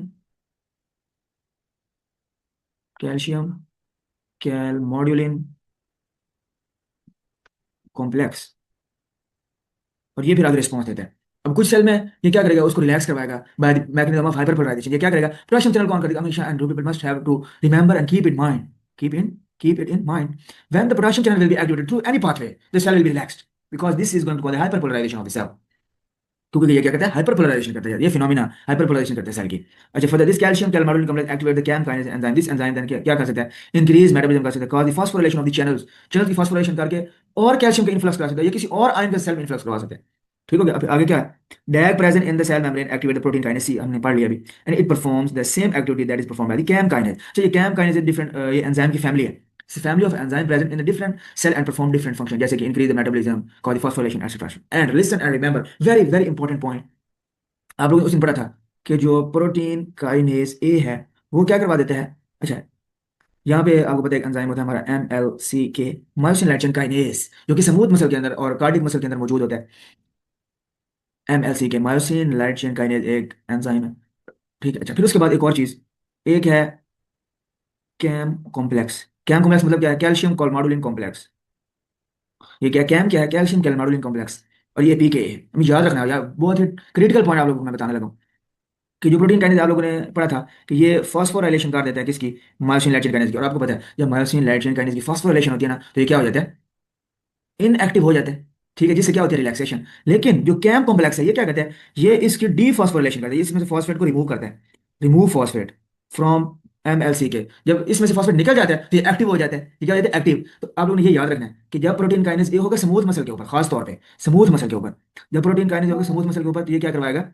[SPEAKER 1] कैल्शियम कैलमोड्यूलिन कॉम्प्लेक्स। और ये फिर आगे रिस्पॉन्स देता है। अब कुछ सेल में ये क्या करेगा, उसको रिलैक्स करवाएगा बाय मैकेनिज्म ऑफ हाइपरपोलराइजेशन। ये क्या करेगा, पोटेशियम चैनल कौन करेगा, हमेशा and people must have to remember and keep in mind, keep it in mind, when the potassium channel will be activated through any pathway the cell will be relaxed, because this is going to cause the hyperpolarization of the cell. क्योंकि ये क्या करता है, hyper polarisation करता है, ये phenomena hyper polarisation करता है सेल की। अच्छा, for this calcium calmodulin complex activate the CaM kinase enzyme, this enzyme then क्या कर सकता है, इंक्रीज मेटाबॉलिज्म कर सकता है, cause the phosphorylation of the channels, channel की फास्फोराइलेशन करके और कैल्शियम का इन्फ्लक्स करा सकता है, ये किसी और आयन का सेल में इन्फ्लक्स करवा सकते हैं। ठीक हो गया। अब आगे क्या है, DAG present in the cell membrane activate the protein kinase C, हमने पढ़ लिया अभी, and it performs the same activity that is perform by the CaM kinase. अच्छा, ये कैम काइनेज डिफरेंट, ये एंजाइम की फैमिली है, family of enzyme present in a different cell and perform different function, जैसे कि increase the metabolism, cause the phosphorylation, etc. And listen and remember, very very important point, आप लोगों ने उस दिन पढ़ा था कि जो प्रोटीन काइनेज ए है वो क्या करवा देता है। अच्छा, यहाँ पे आपको पता है एक एंजाइम होता है हमारा MLCK, myosin light chain kinase, जो कि स्मूथ मसल के अंदर और कार्डिक मसल के अंदर मौजूद होता है। MLCK myosin light chain kinase एक एंजाइम है। ठीक है। अच्छा, फिर उसके बाद एक और चीज, एक है कैम कॉम्प्लेक्स। कैम कॉम्प्लेक्स मतलब क्या है, कैल्शियम कॉलमाडुलिन कॉम्प्लेक्स। ये क्या, कैम क्या है, कैल्शियम कैलमाडुलिन कॉम्प्लेक्स। और ये PK है, हमें याद रखना है यार, बहुत ही क्रिटिकल पॉइंट आप लोगों को मैं बताने लगा हूँ। कि जो प्रोटीन काइनेज आप लोगों ने पढ़ा था कि ये फॉस्फोराइलेशन कर देता है किसकी, मायोसिन लाइट चेन काइनेज की। और आपको पता है जब मायोसिन लाइट चेन काइनेज की फॉस्फोराइलेशन होती है ना तो ये क्या हो जाता है, इनएक्टिव हो जाते हैं। ठीक है, जिससे क्या होती है, रिलैक्सेशन। लेकिन जो कैम कॉम्प्लेक्स है ये क्या करता है, ये इसकी डीफॉस्फोराइलेशन करता है, ये इसमें से फॉस्फेट को रिमूव करता है, रिमूव फॉस्फेट फ्रॉम MLCK। जब इसमें से फॉस्फेट निकल जाता है तो ये एक्टिव हो जाता है, ये क्या हो जाता है, एक्टिव। तो आप लोगों ने ये याद रखना है कि जब प्रोटीन काइनेज ये होगा स्मूथ मसल के ऊपर, खास तौर पे स्मूथ मसल के ऊपर, जब प्रोटीन काइनेज होगा स्मूथ मसल के ऊपर तो ये क्या करवाएगा,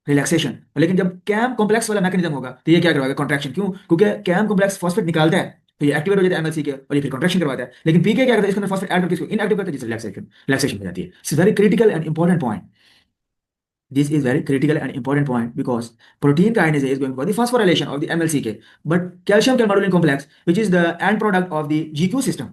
[SPEAKER 1] रिलैक्सेशन। लेकिन जब कैम कॉम्प्लेक्स वाला मैकेनिज्म होगा तो ये क्या करवाएगा, कॉन्ट्रैक्शन। क्यों, क्योंकि कैम कॉम्प्लेक्स फॉस्फेट निकालता है तो ये एक्टिवेट हो जाता है MLC के, और ये फिर कॉन्ट्रैक्शन करवाता है। लेकिन PK क्या करता है, इसके अंदर फॉस्फेट ऐड करके इसको इनएक्टिव करता है, जिससे रिलैक्सेशन रिलैक्सेशन हो जाती है। It's very critical and important point. This is very critical and important point because protein kinase is going for the phosphorylation of the MLCK, but calcium calmodulin complex, which is the end product of the GQ system,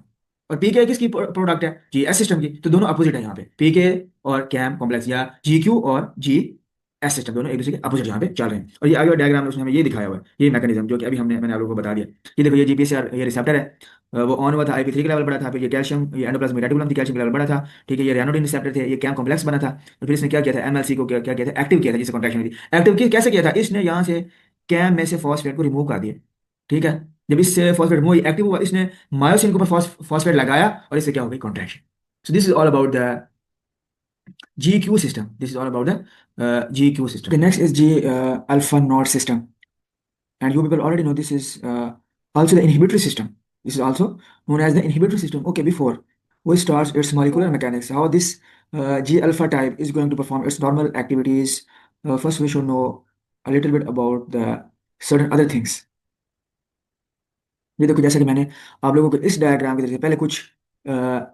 [SPEAKER 1] और PK किसकी product है, GS system की। तो दोनों opposite है यहाँ पे, PK और कैम कॉम्प्लेक्स, या GQ और GS सिस्टम, दोनों एक दूसरे के अपोजिट यहाँ पे चल रहे हैं। और ये आगे डायग्राम में उसने हमें ये दिखाया हुआ है, ये मैकेनिज्म जो कि अभी मैंने आप लोगों को बता दिया। ये देखो, ये GPCR ये रिसेप्टर है, वो ऑन हुआ था, IP3 के लेवल बढ़ा था, फिर ये कैल्शियम, ये एंडोप्लाज्मिक रेटिकुलम थी, कैल्शियम के लेवल बढ़ा था। ठीक है, ये रैनोडिन रिसेप्टर थे, ये कैम कॉम्प्लेक्स बना था। तो फिर इसने क्या किया था, MLC को क्या किया था, एक्टिव किया था, जिससे कॉन्ट्रैक्शन हुई थी। एक्टिव किया कैसे किया था, इसने यहाँ से कैम में से फॉस्फेट को रिमूव कर दिया। ठीक है, जब इससे फॉस्फेट रिमूव एक्टिव हुआ, इसने मायोसिन के ऊपर फॉस्फेट लगाया और इससे क्या हो गई, contraction. So this is all about the GQ system. This is all about the GQ system. The next is G alpha node system, and you people already know this is also the inhibitory system. This is also known as the inhibitory system. Okay, before we start its molecular mechanics, how this G alpha type is going to perform its normal activities. First, we should know a little bit about the certain other things. ये देखो, जैसा कि मैंने आप लोगों को इस diagram के जरिए पहले कुछ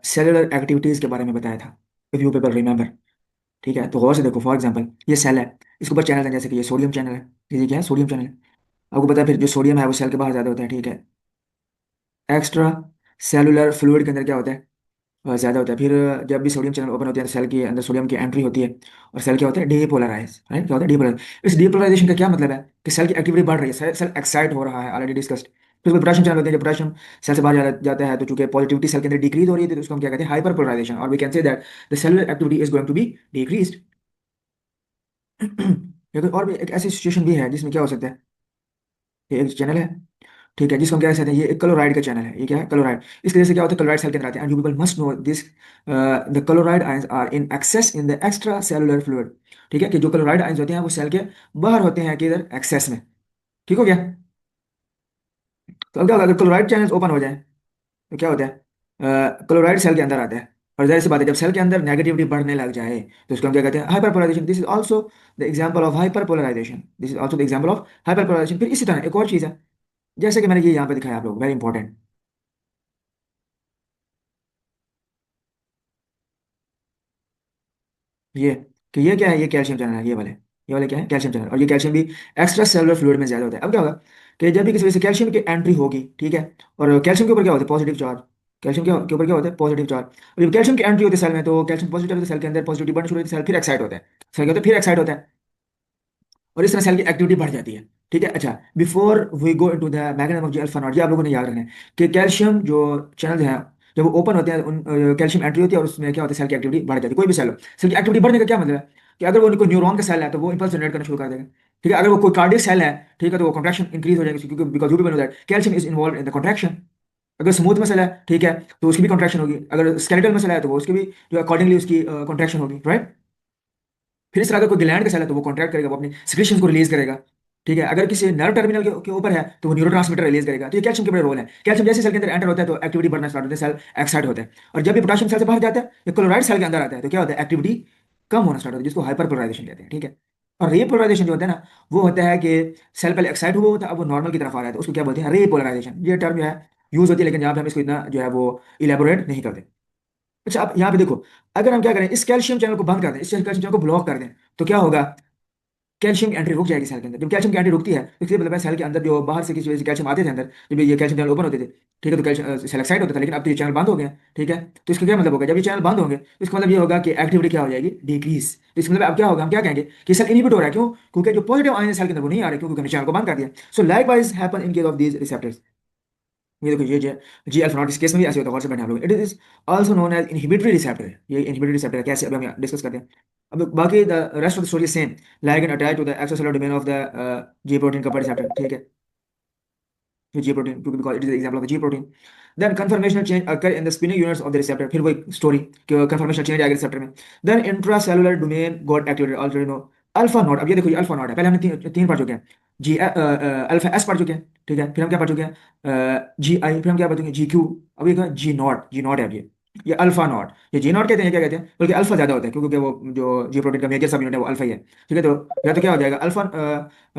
[SPEAKER 1] सेलुलर एक्टिविटीज के बारे में बताया था, इफ यू पीपल रिमेंबर। ठीक है, तो गौर से देखो, फॉर एग्जांपल ये सेल है, इसके ऊपर चैनल है, जैसे कि ये सोडियम चैनल है, ये क्या है, सोडियम चैनल है। आपको पता है फिर जो सोडियम है वो सेल के बाहर ज्यादा होता है। ठीक है, एक्स्ट्रा सेलुलर फ्लूइड के अंदर क्या होता है, ज़्यादा होता है। फिर जब भी सोडियम चैनल ओपन होते हैं तो सेल के अंदर सोडियम की एंट्री होती है, और सेल क्या होता है, डीपोलराइज, राइट, क्या होता है, डीपोलराइज। इस डीपोलराइजेशन का क्या मतलब है कि सेल की एक्टिविटी बढ़ रही है, सेल एक्साइट हो रहा है, ऑलरेडी डिस्कस्ड। फिर पोटेशियम चैनल होते हैं, जब पोटेशियम सेल से बाहर जाता है तो चूंकि पॉजिटिविटी सेल के अंदर डिक्रीज हो रही है तो उसको हम क्या कहते हैं, हाइपर पोलराइजेशन, और we can say that the cellular activity is going to be decreased. और भी एक ऐसी सिचुएशन भी है जिसमें क्या हो सकता है, ये एक चैनल है, ठीक है, जिसको हम क्या कह सकते हैं, ये एक क्लोराइड का चैनल है, ये क्या है, क्लोराइड। इसकी वजह से क्या होता है, क्लोराइड सेल के अंदर आते हैं, and you people must know this, the chloride ions are in excess in the extracellular fluid. ठीक है, कि जो क्लोराइड आयंस होते हैं वो सेल के बाहर होते हैं, कि इधर एक्सेस में। ठीक हो गया। तो अब क्या होगा, अगर क्लोराइड चैनल ओपन हो जाए तो क्या होता है, क्लोराइड सेल के अंदर आता है, और जाहिर सी बात है जब सेल के अंदर नेगेटिविटी बढ़ने लग जाए तो उसको हम क्या कहते हैं, hyperpolarization. This is also the example of hyperpolarization, this is also the example of hyperpolarization. फिर इसी तरह एक और चीज है, जैसे कि मैंने ये यहाँ पे दिखाया आप लोग, वेरी इंपॉर्टेंट, ये, कि ये क्या है, ये कैल्शियम चैनल है, ये वाले क्या है, कैल्शियम चैनल, और ये कैल्शियम भी एक्स्ट्रा सेलुलर फ्लूइड में ज्यादा होता है। अब क्या होगा कि जब भी किसी वजह से कैल्शियम की एंट्री होगी, ठीक है, और कैल्शियम के ऊपर क्या होता है, पॉजिटिव चार्ज, कैल्शियम के ऊपर क्या होता है, पॉजिटिव चार्ज। और जब कैल्शियम की एंट्री होती है सेल में तो कैल्शियम पॉजिटिव होता है, सेल के अंदर पॉजिटिविटी बढ़ना शुरू होती है, सेल फिर एक्साइट होता है, सेल क्या होता है, फिर एक्साइट होता है, और इस तरह सेल की एक्टिविटी बढ़ जाती है। ठीक है, अच्छा, before we go into the mechanism of G alpha naught, ये आप लोगों ने याद रखना है कि कैल्शियम जो चैनल है जब वो ओपन होते हैं, उन कैल्शियम एंट्री होती है और उसमें क्या होता है, सेल की एक्टिविटी बढ़ जाती है। कोई भी सेल हो, सेल की एक्टिविटी बढ़ने का क्या मतलब है, कि अगर वो कोई न्यूरॉन का सेल है तो वो इंपल्स जनरेट करना शुरू कर देगा। ठीक है, अगर वो कोई कार्डियक सेल है, ठीक है, तो वो कॉन्ट्रैक्शन इंक्रीज हो जाएगी, क्योंकि बिकॉज यू भी no that calcium is involve in the contraction. अगर स्मूथ मसल है, ठीक है, तो उसकी भी कॉन्ट्रैक्शन होगी, अगर स्केलेटल मसल है तो वो उसकी भी जो अकॉर्डिंगली उसकी कॉन्ट्रैक्शन होगी, राइट। फिर इस तरह अगर कोई ग्लैंड का सेल है तो वो कॉन्ट्रैक्ट करेगा, वो अपनी सिक्रीशंस को रिलीज करेगा। ठीक है, अगर किसी नर्व टर्मिनल के ऊपर है तो वो न्यूरोट्रांसमीटर रिलीज करेगा। तो ये कैल्शियम के बड़े रोल है। कैल्शियम जैसे सेल के अंदर एंटर होता है तो एक्टिविटी बढ़ना स्टार्ट होता है, सेल एक्साइट होता है। और जब भी पोटेशियम सेल से बाहर जाता है या क्लोराइड सेल के अंदर आता है तो क्या होता है, एक्टिविटी कम होना स्टार्ट होता है, जिसको हाइपरपोलराइजेशन कहते हैं। ठीक है, और रीपोलराइजेशन जो होता है ना, वो होता है कि सेल पहले एक्साइट हुआ होता है, अब वो नॉर्मल की तरफ आ रहा है, तो उसको क्या बोलते हैं, रीपोलराइजेशन। ये टर्म जो है यूज होती है, लेकिन यहाँ पे हम इसको इतना जो है वो इलेबोरेट नहीं करते। अच्छा, अब यहाँ पे देखो, अगर हम क्या करें, इस कैल्शियम चैनल को बंद कर दें, इस कैल्शियम चैनल को ब्लॉक कर दें, तो क्या होगा, कैल्शियम की एंट्री रुक जाएगी सेल के अंदर। जब कैल्शियम की एंट्री रुकती है तो इसलिए मतलब है सेल के अंदर जो बाहर से किसी वजह से कैल्शियम आते थे अंदर, जब ये कैल्शियम चैनल ओपन होते थे, ठीक है, तो कैल्शियम सेल एक्साइट होता था, लेकिन अब तो ये चैनल बंद हो गया। ठीक है, तो इसका क्या मतलब होगा, जब ये चैनल बंद होंगे तो इसका मतलब ये होगा कि एक्टिविटी क्या हो जाएगी, डिक्रीज। तो इसका मतलब अब क्या होगा, हम क्या कहेंगे कि सेल इनहिबिट हो रहा है, क्यों, क्योंकि जो पॉजिटिव आयन है सेल के अंदर वो नहीं आ रहे, क्योंकि हमने चैनल को बंद कर दिया। So like wise happen in case of these receptors. ये देखो, ये जी अल्फा नॉट, इस केस में भी ऐसे होता है, और से बैठे हम लोग, it is also known as inhibitory receptor. ये इनहिबिटरी रिसेप्टर है, कैसे, अभी हम डिस्कस करते हैं। अब बाकी the rest of the story same, ligand attach to the extracellular domain of the G protein couple receptor. ठीक है, ये जी प्रोटीन, क्योंकि because it is example of the G protein. Then conformational change occur in the spinning units of the receptor, फिर वही story कि conformational change आएगा receptor में। Then intracellular domain got activated, already know. Alpha naught, अब ये देखो, ये alpha not है, पहले हमने तीन पढ़ चुके हैं, जी अल्फा एस पढ़ चुके हैं। ठीक है, फिर हम क्या पढ़ चुके हैं, जी आई, फिर हम क्या पढ़ चुके हैं, जी क्यू। अब ये जी नॉट, जी नॉट है अब ये अल्फा नॉट, ये जी नॉट कहते हैं, क्या कहते हैं, बल्कि अल्फा ज्यादा होता है, क्योंकि वो जो जी प्रोटीन का मेजर सब यूनिट है वो अल्फा ही है। ठीक है, तो या तो क्या हो जाएगा, अल्फा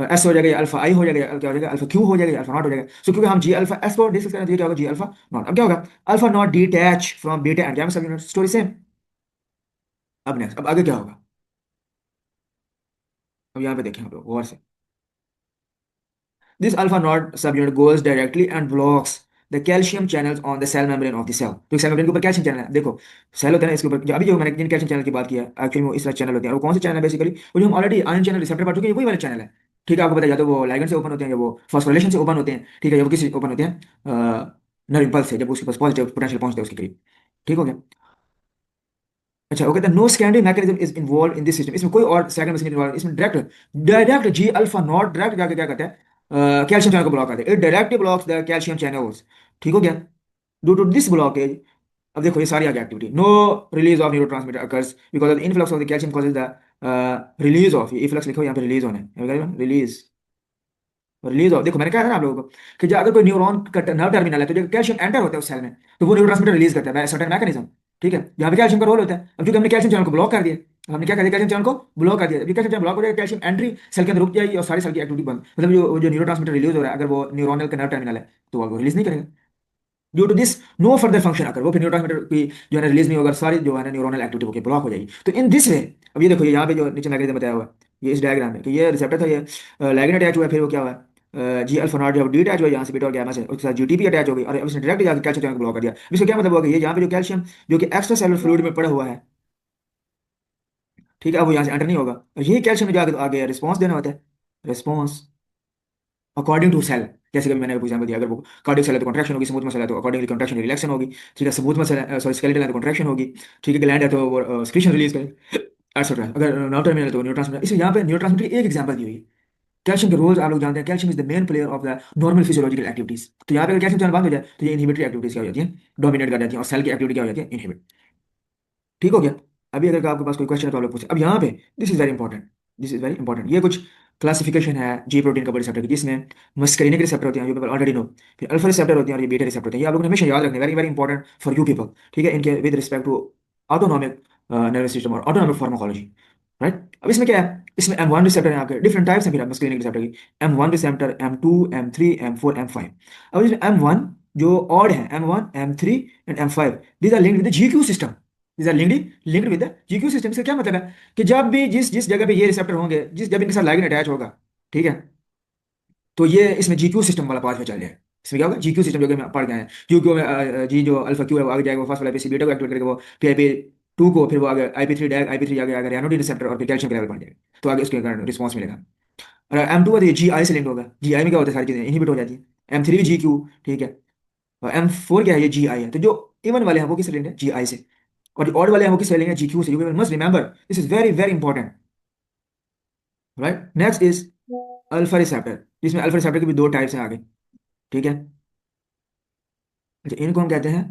[SPEAKER 1] एस हो जाएगा, या अल्फा आई हो जाएगा, या क्या हो जाएगा, अल्फा क्यू हो जाएगा, या अल्फा नॉट हो जाएगा। सो क्योंकि हम जी अल्फा एस को डिस्कस करें तो ये क्या होगा, जी अल्फा नॉट। अब क्या होगा, alpha naught detach from beta and gamma subunit, story same. अब नेक्स्ट, अब आगे क्या होगा, अब यहाँ पे देखें हम लोग गौर से। This alpha node subunit goes directly and blocks the calcium channels on the cell membrane of the cell। तो सेल मेम्ब्रेन के ऊपर कैल्शियम चैनल है, देखो सेल होता है ना, इसके ऊपर अभी जो मैंने जिन कैल्शियम चैनल की बात की है, एक्चुअली वो इस तरह चैनल होते हैं, और वो कौन से चैनल है बेसिकली, वो जो हम ऑलरेडी आयन चैनल रिसेप्टर पढ़ चुके हैं, वही वाले चैनल है। ठीक है, आपको पता है, या तो वो लाइगेंड से ओपन होते हैं, या वो फॉस्फोरिलेशन से ओपन होते हैं। ठीक है, या वो किसी ओपन होते हैं नर इम्पल्स से, जब उसके पास पॉजिटिव पोटेंशियल पहुंचता है उसके करीब। ठीक हो गया। अच्छा, okay, the no secondary mechanism is involve in this system, इसमें कोई और सेकंड मैकेनिज्म इन्वॉल्व, इसमें direct direct G alpha naught direct जाके क्या करता है, कैल्शियम चैनल को ब्लॉक करता है, it directly blocks the calcium channels. ठीक हो गया, ड्यू टू दिस ब्लॉकेज। अब देखो ये सारी आगे activity, no release of neurotransmitter occurs because of the influx of the calcium causes the release of, efflux लिखो यहाँ पे, रिलीज होना है, रिलीज, रिलीज ऑफ। देखो मैंने कहा था ना आप लोगों को कि जो अगर कोई न्यूरॉन का नर्व टर्मिनल है तो जो कैल्शियम एंटर होता है उस सेल में, तो वो न्यूरोट्रांसमीटर रिलीज करता है सर्टेन मैकेनिज्म। ठीक है, यहाँ पे कैल्शियम का रोल होता है। अब क्योंकि हमने कैल्शियम चैनल को ब्लॉक कर दिया, तो हमने क्या कर दिया, कैल्शियम चैनल को ब्लॉक कर दिया। अभी कैल्शियम चैनल ब्लॉक हो जाएगा, कैल्शियम एंट्री सेल के अंदर रुक जाएगी और सारी सेल की एक्टिविटी बंद, मतलब जो न्यूरोट्रांसमीटर रिलीज हो रहा है, अगर वो न्यूरोनल का नर्व टर्मिनल है तो वो रिलीज नहीं करेगा। Due to this no further function अगर, वो फिर न्यूरोट्रांसमीटर की जो है रिलीज नहीं होगा, सारी जो है ना न्यूरोनल एक्टिविटी होकर ब्लॉक हो जाएगी। तो इन दिस वे, अब ये देखो, ये यहाँ पे जो नीचे मैकेनिज्म बताया हुआ है, ये इस डायग्राम में, कि ये रिसेप्टर था, ये लाइगेंड अटैच हुआ है, फिर वो क्या हुआ है, जी अल्फा नॉट जब डी अटैच हुआ यहाँ से बीटा और गैमा से, उसके साथ जीटीपी अटैच हो गई और अब इसने डायरेक्ट जाकर कैल्शियम चैनल ब्लॉक कर दिया। इसका क्या मतलब हुआ कि ये यहाँ पे जो कैल्शियम जो कि एक्स्ट्रा सेलुलर फ्लूइड में पड़ा हुआ है, ठीक है, अब वो यहाँ से एंटर नहीं होगा, और यही कैल्शियम जाकर आगे रिस्पॉन्स देना होता है, रिस्पॉन्स अकॉर्डिंग टू सेल। जैसे कि मैंने एग्जाम्पल दिया, अगर वो कार्डियक सेल है तो कॉन्ट्रैक्शन होगी, स्मूथ मसल है तो अकॉर्डिंगली कॉन्ट्रैक्शन रिलैक्शन होगी, ठीक है, स्मूथ मसल सॉरी स्केलेटल है तो कॉन्ट्रैक्शन होगी, ठीक है, ग्लैंड है तो वो स्क्रीशन रिलीज करे, एक्सेट्रा। अगर नॉन टर्मिनल है तो न्यूरोट्रांसमीटर। इसलिए यहाँ पे न्यूरोट्रांसमीटर की एक एग्जाम्पल दी हुई है। कैल्शियम के रोल्स आप लोग जानते हैं, calcium is the main player of the normal physiological activities. तो यहाँ पे अगर कैल्शियम चैनल बंद हो जाए तो ये इनहिबिटरी एक्टिविटीज क्या हो जाती है, डोमिनेट कर जाती है, और सेल की एक्टिविटी क्या हो जाती है, इनहिबिट। ठीक हो गया। अभी अगर आपके पास कोई क्वेश्चन है तो आप लोग पूछे। अब यहाँ पे this is very important, this is very important, ये कुछ क्लासिफिकेशन है जी प्रोटीन का रिसेप्टर की, जिसमें मस्करीनिक रिसेप्टर होते हैं जो पीपल ऑलरेडी नो, फिर अल्फा रिसेप्टर होते हैं और ये बीटा रिसेप्टर होते हैं। ये आप लोगों ने हमेशा याद रखना, very very important for you people, ठीक है, इनके with respect to autonomic nervous system और ऑटोनॉमिक फार्माकोलॉजी, राइट। अब इसमें क्या है, इसमें M1 रिसेप्टर है आपके, डिफरेंट टाइप्स हैं फिर मस्करीनिक रिसेप्टर की, M1 receptor, M2, M3, M4, M5। अब इसमें M1 जो ऑड है, M1, M3 and M5, these are linked with the GQ system, these are linked with the GQ system. से क्या मतलब है कि जब भी जिस जिस जगह पे ये रिसेप्टर होंगे, जिस जब इनके साथ लाइगेंड अटैच होगा, ठीक है, तो ये इसमें GQ सिस्टम वाला पाथ में चल जाएगा। इसमें क्या होगा, GQ सिस्टम जो कि हम पढ़ गए हैं, क्यू में जी जो अल्फा क्यू है वो आगे जाएगा, वो फास्फोलाइपेस बीटा को एक्टिवेट करेगा, वो फिर IP2 को, फिर वो आगे IP3 डैग, IP3 आगे आगे रैनोडिन रिसेप्टर और फिर कैल्शियम के लेवल बढ़ जाएगा, तो आगे उसके कारण रिस्पॉन्स मिलेगा। और M2 है तो ये GI से लिंक होगा, GI में क्या होता है, सारी चीजें इनहिबिट हो जाती है। M3 भी GQ, ठीक है, और M4 क्या है, ये GI है। तो जो इवन वाले हैं वो किससे लिंक है, GI से, और जो ऑड वाले हैं वो किससे लिंक है, GQ से। You must remember, this is very very important, right. Next is alpha receptor, जिसमें अल्फा रिसेप्टर के भी दो टाइप्स हैं आगे, ठीक है। अच्छा, इनको हम कहते हैं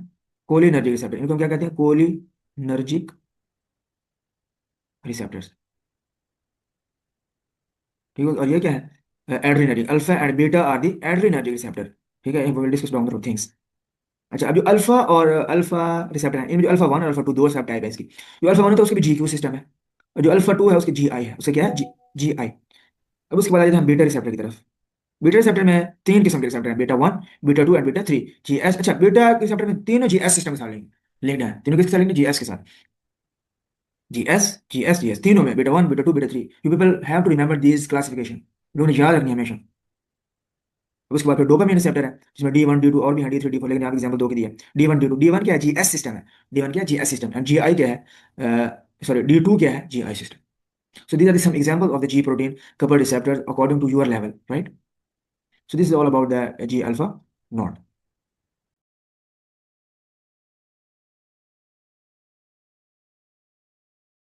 [SPEAKER 1] कोलिनर्जिक रिसेप्टर, इनको हम क्या कहते हैं, कोलिनर्जिक रिसेप्टर्स, ठीक है। और ये क्या है, adrenergic, alpha and beta are the adrenergic receptor, ठीक है, we will discuss down the things. अच्छा, अब जो अल्फा और अल्फा रिसेप्टर है, इनमें जो अल्फा 1 और अल्फा 2 दो सब टाइप है इसकी। जो अल्फा 1 है तो उसके भी GQ सिस्टम है, और जो अल्फा 2 है उसके GI है, उससे क्या है, GI। अब उसके बाद आ जाते हैं हम बीटा रिसेप्टर की तरफ। बीटा रिसेप्टर में तीन किस्म के रिसेप्टर हैं, beta 1, beta 2 and beta 3, GS। अच्छा, बीटा रिसेप्टर में तीनों GS सिस्टम के साथ लिंक्ड है, तीनों किसके साथ लिंक्ड है, GS के साथ, GS तीनों में, beta 1, beta 2, beta 3। You people have to remember these classification, लोगों ने याद रखनी है हमेशा। अब उसके बाद फिर डोपामिन रिसेप्टर है, जिसमें D1, D2 और भी है, D3, D4, लेकिन यहाँ एग्जाम्पल दो की दिया। D1, D2, D1 क्या है, GS सिस्टम है, D1 क्या है, GS सिस्टम, एंड GI क्या है, सॉरी D2 क्या है, GI system. So these are the some example of the G protein coupled receptors according to your level, right? So this is all about the G alpha node.